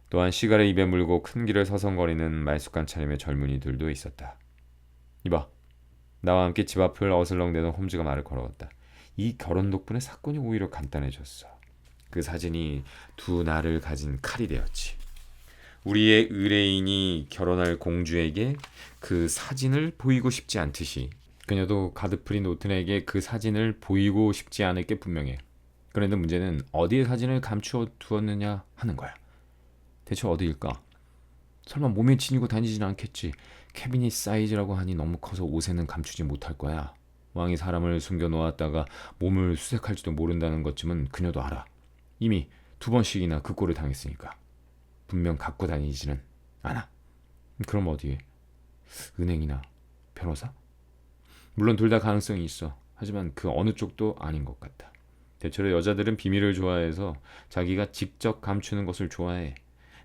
또한 시가를 입에 물고 큰 길을 서성거리는 말쑥한 차림의 젊은이들도 있었다. 이봐, 나와 함께 집 앞을 어슬렁대던 홈즈가 말을 걸어왔다. 이 결혼 덕분에 사건이 오히려 간단해졌어. 그 사진이 두 날을 가진 칼이 되었지. 우리의 의뢰인이 결혼할 공주에게 그 사진을 보이고 싶지 않듯이 그녀도 가드프리 노튼에게 그 사진을 보이고 싶지 않을 게 분명해. 그런데 문제는 어디에 사진을 감추어 두었느냐 하는 거야. 대체 어디일까? 설마 몸에 지니고 다니진 않겠지. 캐비닛 사이즈라고 하니 너무 커서 옷에는 감추지 못할 거야. 왕이 사람을 숨겨놓았다가 몸을 수색할지도 모른다는 것쯤은 그녀도 알아. 이미 2번씩이나 그 꼴을 당했으니까. 분명 갖고 다니지는 않아. 그럼 어디에? 은행이나 변호사? 물론 둘 다 가능성이 있어. 하지만 그 어느 쪽도 아닌 것 같다. 대체로 여자들은 비밀을 좋아해서 자기가 직접 감추는 것을 좋아해.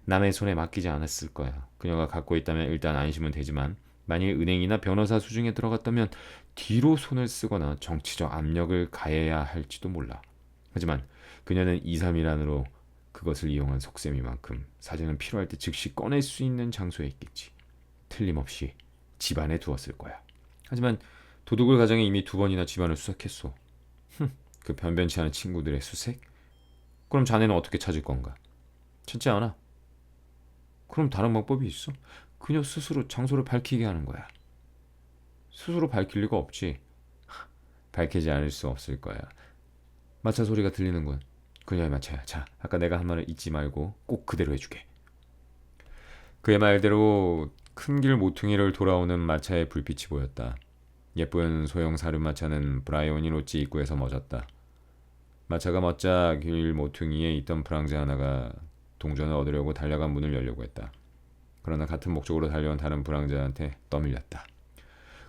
남의 손에 맡기지 않았을 거야. 그녀가 갖고 있다면 일단 안심은 되지만 만일 은행이나 변호사 수중에 들어갔다면 뒤로 손을 쓰거나 정치적 압력을 가해야 할지도 몰라. 하지만 그녀는 2, 3일 안으로 그것을 이용한 속셈이만큼 사진은 필요할 때 즉시 꺼낼 수 있는 장소에 있겠지. 틀림없이 집안에 두었을 거야. 하지만 도둑을 가정해 이미 2번이나 집안을 수색했어. 그 변변치 않은 친구들의 수색? 그럼 자네는 어떻게 찾을 건가? 찾지 않아. 그럼 다른 방법이 있어? 그녀 스스로 장소를 밝히게 하는 거야. 스스로 밝힐 리가 없지. 밝히지 않을 수 없을 거야. 마차 소리가 들리는군. 그녀의 마차야. 자, 아까 내가 한 말을 잊지 말고 꼭 그대로 해주게. 그의 말대로 큰 길 모퉁이를 돌아오는 마차의 불빛이 보였다. 예쁜 소형 사륜마차는 브라이오니 로지 입구에서 멎었다. 마차가 멎자 길 모퉁이에 있던 프랑즈 하나가 동전을 얻으려고 달려가 문을 열려고 했다. 그러나 같은 목적으로 달려온 다른 프랑즈한테 떠밀렸다.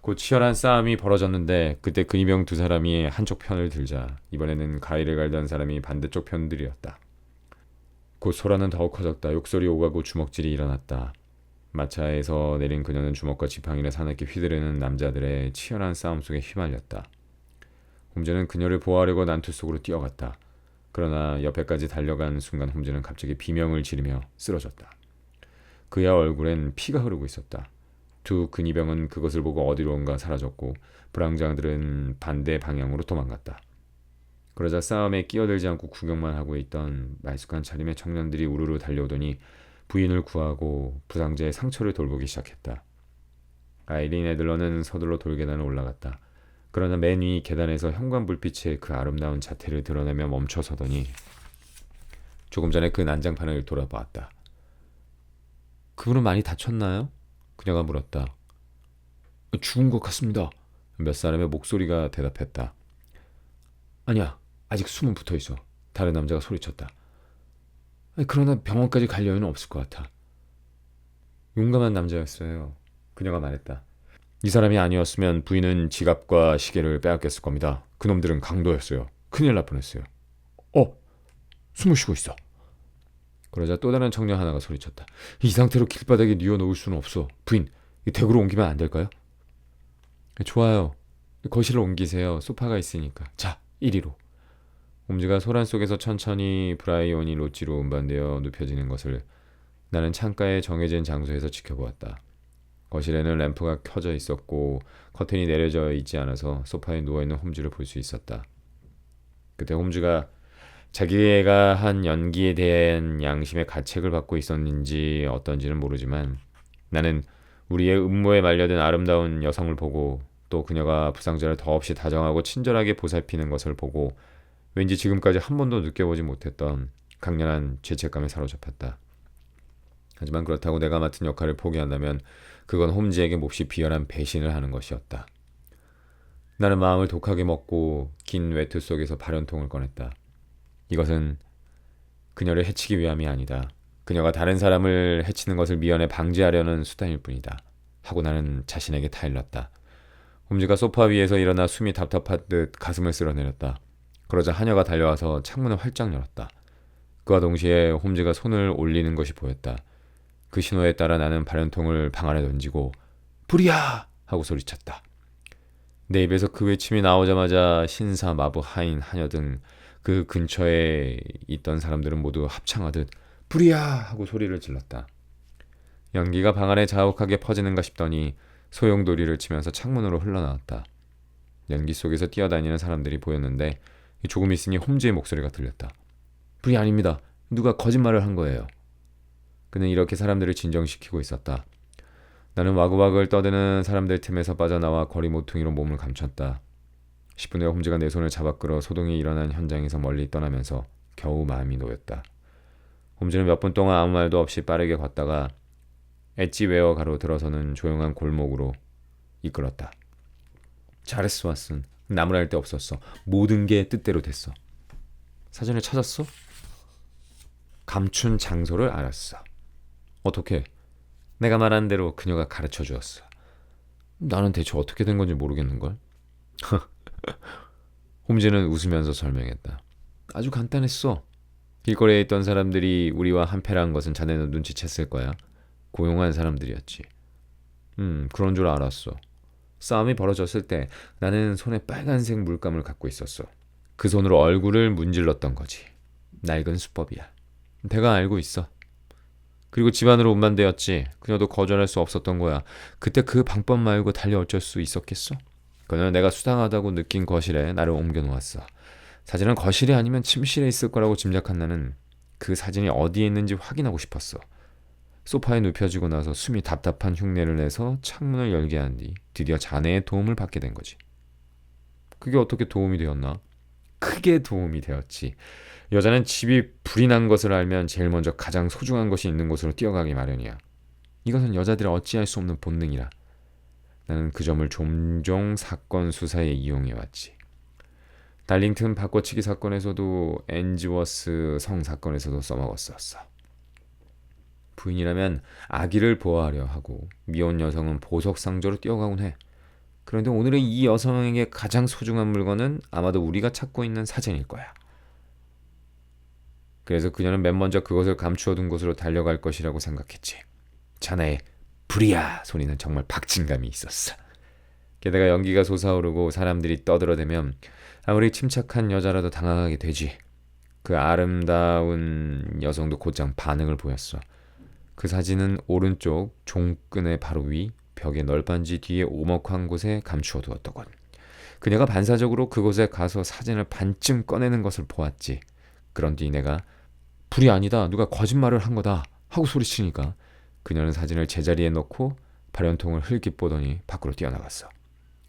곧 치열한 싸움이 벌어졌는데 그때 근위병 두 사람이 한쪽 편을 들자 이번에는 가위를 갈던 사람이 반대쪽 편들이었다. 곧 소란은 더욱 커졌다. 욕설이 오가고 주먹질이 일어났다. 마차에서 내린 그녀는 주먹과 지팡이를 사납게 휘두르는 남자들의 치열한 싸움 속에 휘말렸다. 홈즈는 그녀를 보호하려고 난투 속으로 뛰어갔다. 그러나 옆에까지 달려간 순간 홈즈는 갑자기 비명을 지르며 쓰러졌다. 그의 얼굴엔 피가 흐르고 있었다. 두 근위병은 그것을 보고 어디론가 사라졌고 불황자들은 반대 방향으로 도망갔다. 그러자 싸움에 끼어들지 않고 구경만 하고 있던 말쑥한 차림의 청년들이 우르르 달려오더니 부인을 구하고 부상자의 상처를 돌보기 시작했다. 아이린 애들러는 서둘러 돌계단을 올라갔다. 그러나 맨 위 계단에서 현관불빛에 그 아름다운 자태를 드러내며 멈춰서더니 조금 전에 그 난장판을 돌아보았다. 그분은 많이 다쳤나요? 그녀가 물었다. 죽은 것 같습니다. 몇 사람의 목소리가 대답했다. 아니야, 아직 숨은 붙어있어. 다른 남자가 소리쳤다. 그러나 병원까지 갈 여유는 없을 것 같아. 용감한 남자였어요. 그녀가 말했다. 이 사람이 아니었으면 부인은 지갑과 시계를 빼앗겼을 겁니다. 그놈들은 강도였어요. 큰일 날 뻔했어요. 숨을 쉬고 있어. 그러자 또 다른 청년 하나가 소리쳤다. 이 상태로 길바닥에 뉘어놓을 수는 없어. 부인, 댁으로 옮기면 안 될까요? 좋아요. 거실로 옮기세요. 소파가 있으니까. 자, 이리로. 홈즈가 소란 속에서 천천히 브라이오니 로지로 운반되어 눕혀지는 것을 나는 창가의 정해진 장소에서 지켜보았다. 거실에는 램프가 켜져 있었고 커튼이 내려져 있지 않아서 소파에 누워있는 홈즈를 볼 수 있었다. 그때 홈즈가 자기가 한 연기에 대한 양심의 가책을 받고 있었는지 어떤지는 모르지만 나는 우리의 음모에 말려든 아름다운 여성을 보고 또 그녀가 부상자를 더없이 다정하고 친절하게 보살피는 것을 보고 왠지 지금까지 한 번도 느껴보지 못했던 강렬한 죄책감에 사로잡혔다. 하지만 그렇다고 내가 맡은 역할을 포기한다면 그건 홈즈에게 몹시 비열한 배신을 하는 것이었다. 나는 마음을 독하게 먹고 긴 외투 속에서 발연통을 꺼냈다. 이것은 그녀를 해치기 위함이 아니다. 그녀가 다른 사람을 해치는 것을 미연에 방지하려는 수단일 뿐이다. 하고 나는 자신에게 타일렀다. 홈즈가 소파 위에서 일어나 숨이 답답하듯 가슴을 쓸어내렸다. 그러자 하녀가 달려와서 창문을 활짝 열었다. 그와 동시에 홈즈가 손을 올리는 것이 보였다. 그 신호에 따라 나는 발연통을 방 안에 던지고 불이야! 하고 소리쳤다. 내 입에서 그 외침이 나오자마자 신사, 마부, 하인, 하녀 등 그 근처에 있던 사람들은 모두 합창하듯 불이야! 하고 소리를 질렀다. 연기가 방 안에 자욱하게 퍼지는가 싶더니 소용돌이를 치면서 창문으로 흘러나왔다. 연기 속에서 뛰어다니는 사람들이 보였는데 조금 있으니 홈즈의 목소리가 들렸다. 불이 아닙니다. 누가 거짓말을 한 거예요. 그는 이렇게 사람들을 진정시키고 있었다. 나는 와그와그를 떠드는 사람들 틈에서 빠져나와 거리 모퉁이로 몸을 감췄다. 10분 후에 홈즈가 내 손을 잡아 끌어 소동이 일어난 현장에서 멀리 떠나면서 겨우 마음이 놓였다. 홈즈는 몇 분 동안 아무 말도 없이 빠르게 걷다가 엣지웨어 가로 들어서는 조용한 골목으로 이끌었다. 잘했어, 왓슨. 나무랄 데 없었어. 모든 게 뜻대로 됐어. 사전을 찾았어? 감춘 장소를 알았어. 어떻게? 내가 말한 대로 그녀가 가르쳐 주었어. 나는 대체 어떻게 된 건지 모르겠는걸? 홈즈는 웃으면서 설명했다. 아주 간단했어. 길거리에 있던 사람들이 우리와 한패라는 것은 자네는 눈치챘을 거야. 고용한 사람들이었지. 그런 줄 알았어. 싸움이 벌어졌을 때 나는 손에 빨간색 물감을 갖고 있었어. 그 손으로 얼굴을 문질렀던 거지. 낡은 수법이야. 내가 알고 있어. 그리고 집안으로 운반되었지. 그녀도 거절할 수 없었던 거야. 그때 그 방법 말고 달리 어쩔 수 있었겠어? 그녀는 내가 수상하다고 느낀 거실에 나를 옮겨놓았어. 사진은 거실에 아니면 침실에 있을 거라고 짐작한 나는 그 사진이 어디에 있는지 확인하고 싶었어. 소파에 눕혀지고 나서 숨이 답답한 흉내를 내서 창문을 열게 한 뒤 드디어 자네의 도움을 받게 된 거지. 그게 어떻게 도움이 되었나? 크게 도움이 되었지. 여자는 집이 불이 난 것을 알면 제일 먼저 가장 소중한 것이 있는 곳으로 뛰어가기 마련이야. 이것은 여자들의 어찌할 수 없는 본능이라. 나는 그 점을 종종 사건 수사에 이용해왔지. 달링턴 바꿔치기 사건에서도 엔지워스 성 사건에서도 써먹었었어. 부인이라면 아기를 보호하려 하고 미혼 여성은 보석상자로 뛰어가곤 해. 그런데 오늘의 이 여성에게 가장 소중한 물건은 아마도 우리가 찾고 있는 사진일 거야. 그래서 그녀는 맨 먼저 그것을 감추어둔 곳으로 달려갈 것이라고 생각했지. 자네의 불이야 소리는 정말 박진감이 있었어. 게다가 연기가 솟아오르고 사람들이 떠들어대면 아무리 침착한 여자라도 당황하게 되지. 그 아름다운 여성도 곧장 반응을 보였어. 그 사진은 오른쪽 종끈의 바로 위 벽의 널빤지 뒤에 오목한 곳에 감추어 두었더군. 그녀가 반사적으로 그곳에 가서 사진을 반쯤 꺼내는 것을 보았지. 그런 뒤 내가 불이 아니다. 누가 거짓말을 한 거다. 하고 소리치니까 그녀는 사진을 제자리에 놓고 발연통을 흘낏 보더니 밖으로 뛰어나갔어.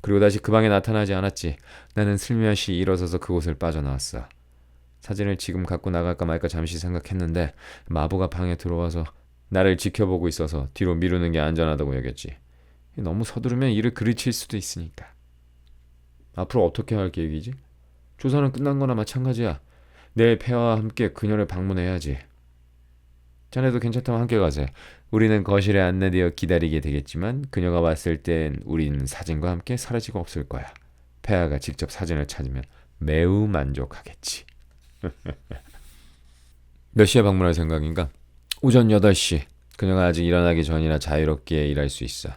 그리고 다시 그 방에 나타나지 않았지. 나는 슬며시 일어서서 그곳을 빠져나왔어. 사진을 지금 갖고 나갈까 말까 잠시 생각했는데 마부가 방에 들어와서 나를 지켜보고 있어서 뒤로 미루는 게 안전하다고 여겼지. 너무 서두르면 일을 그르칠 수도 있으니까. 앞으로 어떻게 할 계획이지? 조사는 끝난 거나 마찬가지야. 내일 폐하와 함께 그녀를 방문해야지. 자네도 괜찮다면 함께 가세. 우리는 거실에 안내되어 기다리게 되겠지만 그녀가 왔을 땐 우린 사진과 함께 사라지고 없을 거야. 폐하가 직접 사진을 찾으면 매우 만족하겠지. 몇 시에 방문할 생각인가? 오전 8시. 그녀가 아직 일어나기 전이라 자유롭게 일할 수 있어.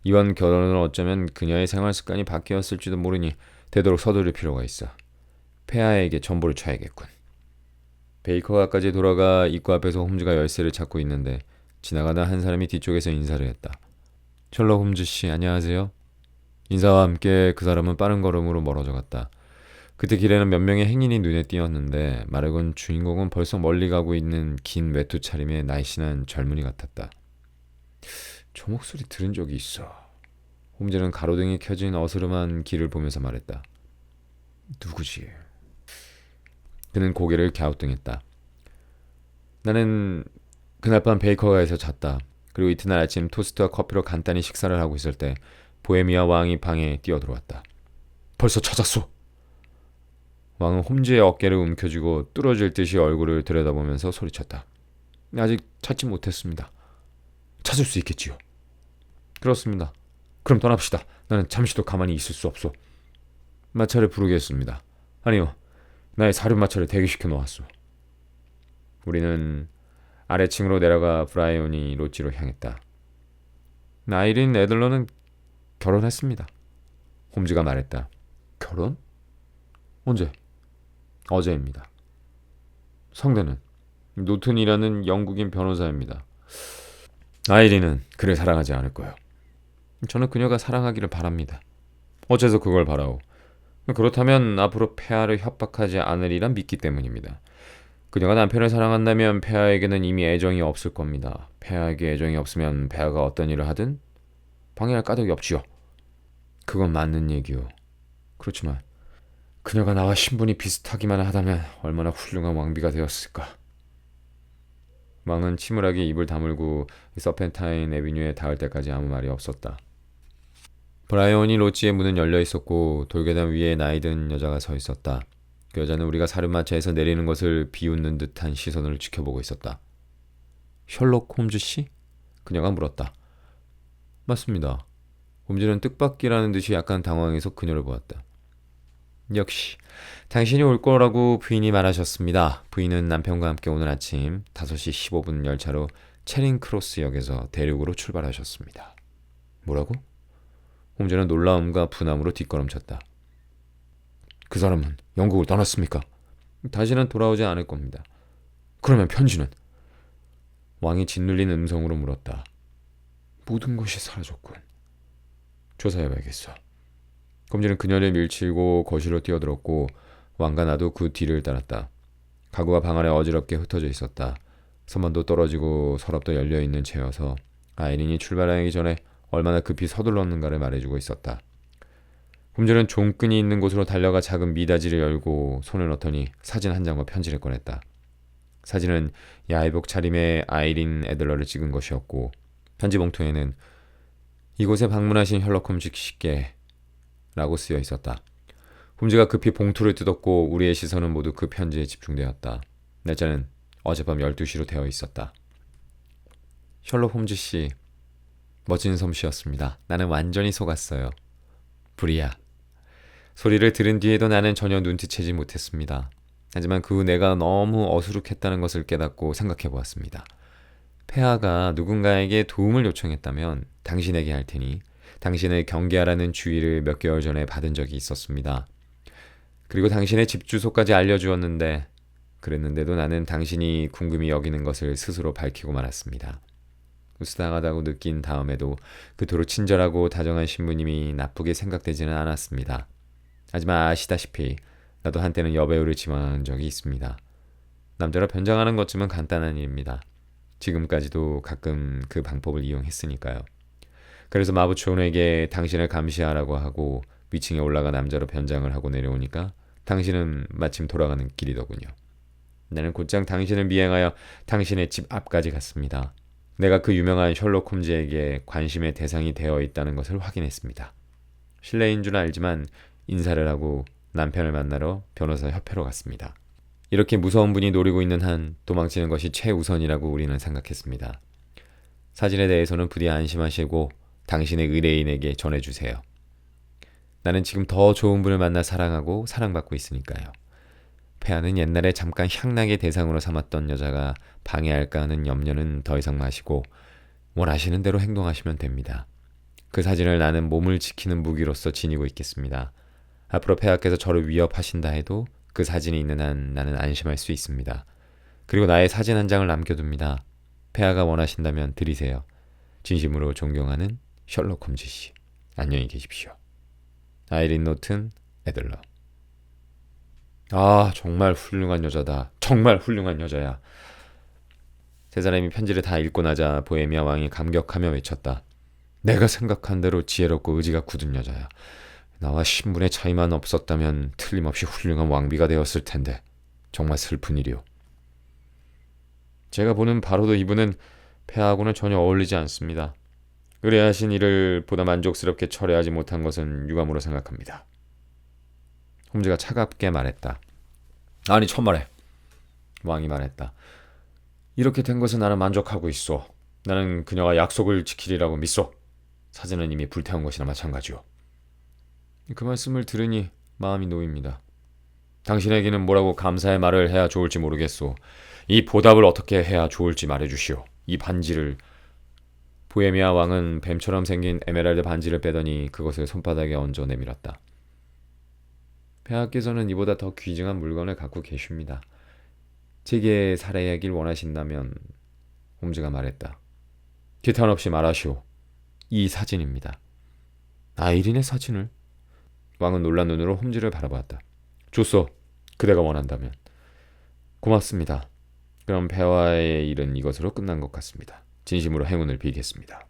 이번 결혼은 어쩌면 그녀의 생활 습관이 바뀌었을지도 모르니 되도록 서두를 필요가 있어. 폐하에게 전보를 쳐야겠군. 베이커가까지 돌아가 입구 앞에서 홈즈가 열쇠를 찾고 있는데 지나가던 한 사람이 뒤쪽에서 인사를 했다. 셜록 홈즈 씨, 안녕하세요. 인사와 함께 그 사람은 빠른 걸음으로 멀어져 갔다. 그때 길에는 몇 명의 행인이 눈에 띄었는데 말하곤 주인공은 벌써 멀리 가고 있는 긴 외투 차림의 날씬한 젊은이 같았다. 저 목소리 들은 적이 있어. 홈즈는 가로등이 켜진 어스름한 길을 보면서 말했다. 누구지? 그는 고개를 갸우뚱했다. 나는 그날 밤 베이커가에서 잤다. 그리고 이튿날 아침 토스트와 커피로 간단히 식사를 하고 있을 때 보헤미아 왕이 방에 뛰어들어왔다. 벌써 찾았소? 왕은 홈즈의 어깨를 움켜쥐고 뚫어질 듯이 얼굴을 들여다보면서 소리쳤다. 아직 찾지 못했습니다. 찾을 수 있겠지요? 그렇습니다. 그럼 떠납시다. 나는 잠시도 가만히 있을 수 없소. 마차를 부르겠습니다. 아니요. 나의 사륜마차를 대기시켜 놓았소. 우리는 아래층으로 내려가 브라이오니 로지로 향했다. 아이린 애들러는 결혼했습니다. 홈즈가 말했다. 결혼? 언제? 어제입니다. 상대는? 노튼이라는 영국인 변호사입니다. 아이린은 그를 사랑하지 않을 거예요. 저는 그녀가 사랑하기를 바랍니다. 어째서 그걸 바라오? 그렇다면 앞으로 폐하를 협박하지 않으리란 믿기 때문입니다. 그녀가 남편을 사랑한다면 폐하에게는 이미 애정이 없을 겁니다. 폐하에게 애정이 없으면 폐하가 어떤 일을 하든 방해할 까닭이 없지요. 그건 맞는 얘기요. 그렇지만 그녀가 나와 신분이 비슷하기만 하다면 얼마나 훌륭한 왕비가 되었을까. 왕은 침울하게 입을 다물고 서펜타인 애비뉴에 닿을 때까지 아무 말이 없었다. 브라이오니 로지의 문은 열려 있었고 돌계단 위에 나이든 여자가 서 있었다. 그 여자는 우리가 사륜마차에서 내리는 것을 비웃는 듯한 시선으로 지켜보고 있었다. 셜록 홈즈 씨? 그녀가 물었다. 맞습니다. 홈즈는 뜻밖이라는 듯이 약간 당황해서 그녀를 보았다. 역시 당신이 올 거라고 부인이 말하셨습니다. 부인은 남편과 함께 오늘 아침 5시 15분 열차로 체링크로스 역에서 대륙으로 출발하셨습니다. 뭐라고? 홈즈는 놀라움과 분함으로 뒷걸음쳤다. 그 사람은 영국을 떠났습니까? 다시는 돌아오지 않을 겁니다. 그러면 편지는? 왕이 짓눌린 음성으로 물었다. 모든 것이 사라졌군. 조사해봐야겠어. 검진은 그녀를 밀치고 거실로 뛰어들었고 왕과 나도 그 뒤를 따랐다. 가구가 방 안에 어지럽게 흩어져 있었다. 선반도 떨어지고 서랍도 열려있는 채여서 아이린이 출발하기 전에 얼마나 급히 서둘렀는가를 말해주고 있었다. 홈즈는 종끈이 있는 곳으로 달려가 작은 미닫이를 열고 손을 넣더니 사진 한 장과 편지를 꺼냈다. 사진은 야외복 차림의 아이린 애들러를 찍은 것이었고 편지 봉투에는 이곳에 방문하신 셜록 홈즈 씨께 라고 쓰여 있었다. 홈즈가 급히 봉투를 뜯었고 우리의 시선은 모두 그 편지에 집중되었다. 날짜는 어젯밤 12시로 되어 있었다. 셜록 홈즈 씨, 멋진 솜씨였습니다. 나는 완전히 속았어요. 불이야. 소리를 들은 뒤에도 나는 전혀 눈치채지 못했습니다. 하지만 그 후 내가 너무 어수룩했다는 것을 깨닫고 생각해 보았습니다. 폐하가 누군가에게 도움을 요청했다면 당신에게 할 테니 당신을 경계하라는 주의를 몇 개월 전에 받은 적이 있었습니다. 그리고 당신의 집 주소까지 알려주었는데 그랬는데도 나는 당신이 궁금히 여기는 것을 스스로 밝히고 말았습니다. 우스당하다고 느낀 다음에도 그토록 친절하고 다정한 신부님이 나쁘게 생각되지는 않았습니다. 하지만 아시다시피 나도 한때는 여배우를 지망한 적이 있습니다. 남자로 변장하는 것쯤은 간단한 일입니다. 지금까지도 가끔 그 방법을 이용했으니까요. 그래서 마부촌에게 당신을 감시하라고 하고 위층에 올라가 남자로 변장을 하고 내려오니까 당신은 마침 돌아가는 길이더군요. 나는 곧장 당신을 미행하여 당신의 집 앞까지 갔습니다. 내가 그 유명한 셜록 홈즈에게 관심의 대상이 되어 있다는 것을 확인했습니다. 실례인 줄 알지만 인사를 하고 남편을 만나러 변호사 협회로 갔습니다. 이렇게 무서운 분이 노리고 있는 한 도망치는 것이 최우선이라고 우리는 생각했습니다. 사진에 대해서는 부디 안심하시고 당신의 의뢰인에게 전해주세요. 나는 지금 더 좋은 분을 만나 사랑하고 사랑받고 있으니까요. 폐하는 옛날에 잠깐 향락의 대상으로 삼았던 여자가 방해할까 하는 염려는 더 이상 마시고 원하시는 대로 행동하시면 됩니다. 그 사진을 나는 몸을 지키는 무기로서 지니고 있겠습니다. 앞으로 폐하께서 저를 위협하신다 해도 그 사진이 있는 한 나는 안심할 수 있습니다. 그리고 나의 사진 한 장을 남겨둡니다. 폐하가 원하신다면 드리세요. 진심으로 존경하는 셜록 홈즈 씨. 안녕히 계십시오. 아이린 노튼 애들러. 아, 정말 훌륭한 여자다. 정말 훌륭한 여자야. 세 사람이 편지를 다 읽고 나자 보헤미아 왕이 감격하며 외쳤다. 내가 생각한 대로 지혜롭고 의지가 굳은 여자야. 나와 신분의 차이만 없었다면 틀림없이 훌륭한 왕비가 되었을 텐데 정말 슬픈 일이오. 제가 보는 바로도 이분은 폐하하고는 전혀 어울리지 않습니다. 의뢰하신 일을 보다 만족스럽게 처리하지 못한 것은 유감으로 생각합니다. 홈즈가 차갑게 말했다. 아니 천만에. 왕이 말했다. 이렇게 된 것은 나는 만족하고 있어. 나는 그녀가 약속을 지키리라고 믿소. 사진은 이미 불태운 것이나 마찬가지요. 그 말씀을 들으니 마음이 놓입니다. 당신에게는 뭐라고 감사의 말을 해야 좋을지 모르겠소. 이 보답을 어떻게 해야 좋을지 말해주시오. 이 반지를. 보헤미아 왕은 뱀처럼 생긴 에메랄드 반지를 빼더니 그것을 손바닥에 얹어 내밀었다. 폐하께서는 이보다 더 귀중한 물건을 갖고 계십니다. 제게 살해하길 원하신다면 홈즈가 말했다. 기탄 없이 말하시오. 이 사진입니다. 아이린의 사진을? 왕은 놀란 눈으로 홈즈를 바라보았다. 좋소. 그대가 원한다면. 고맙습니다. 그럼 폐하의 일은 이것으로 끝난 것 같습니다. 진심으로 행운을 빌겠습니다.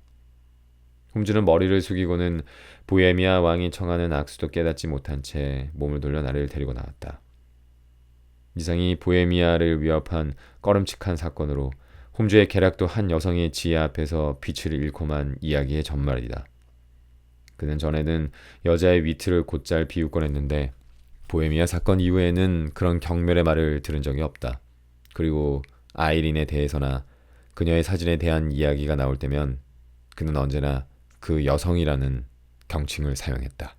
홈즈는 머리를 숙이고는 보헤미아 왕이 청하는 악수도 깨닫지 못한 채 몸을 돌려 나를 데리고 나왔다. 이상이 보헤미아를 위협한 꺼름칙한 사건으로 홈즈의 계략도 한 여성의 지혜 앞에서 빛을 잃고만 이야기의 전말이다. 그는 전에는 여자의 위트를 곧잘 비웃곤 했는데 보헤미아 사건 이후에는 그런 경멸의 말을 들은 적이 없다. 그리고 아이린에 대해서나 그녀의 사진에 대한 이야기가 나올 때면 그는 언제나 그 여성이라는 경칭을 사용했다.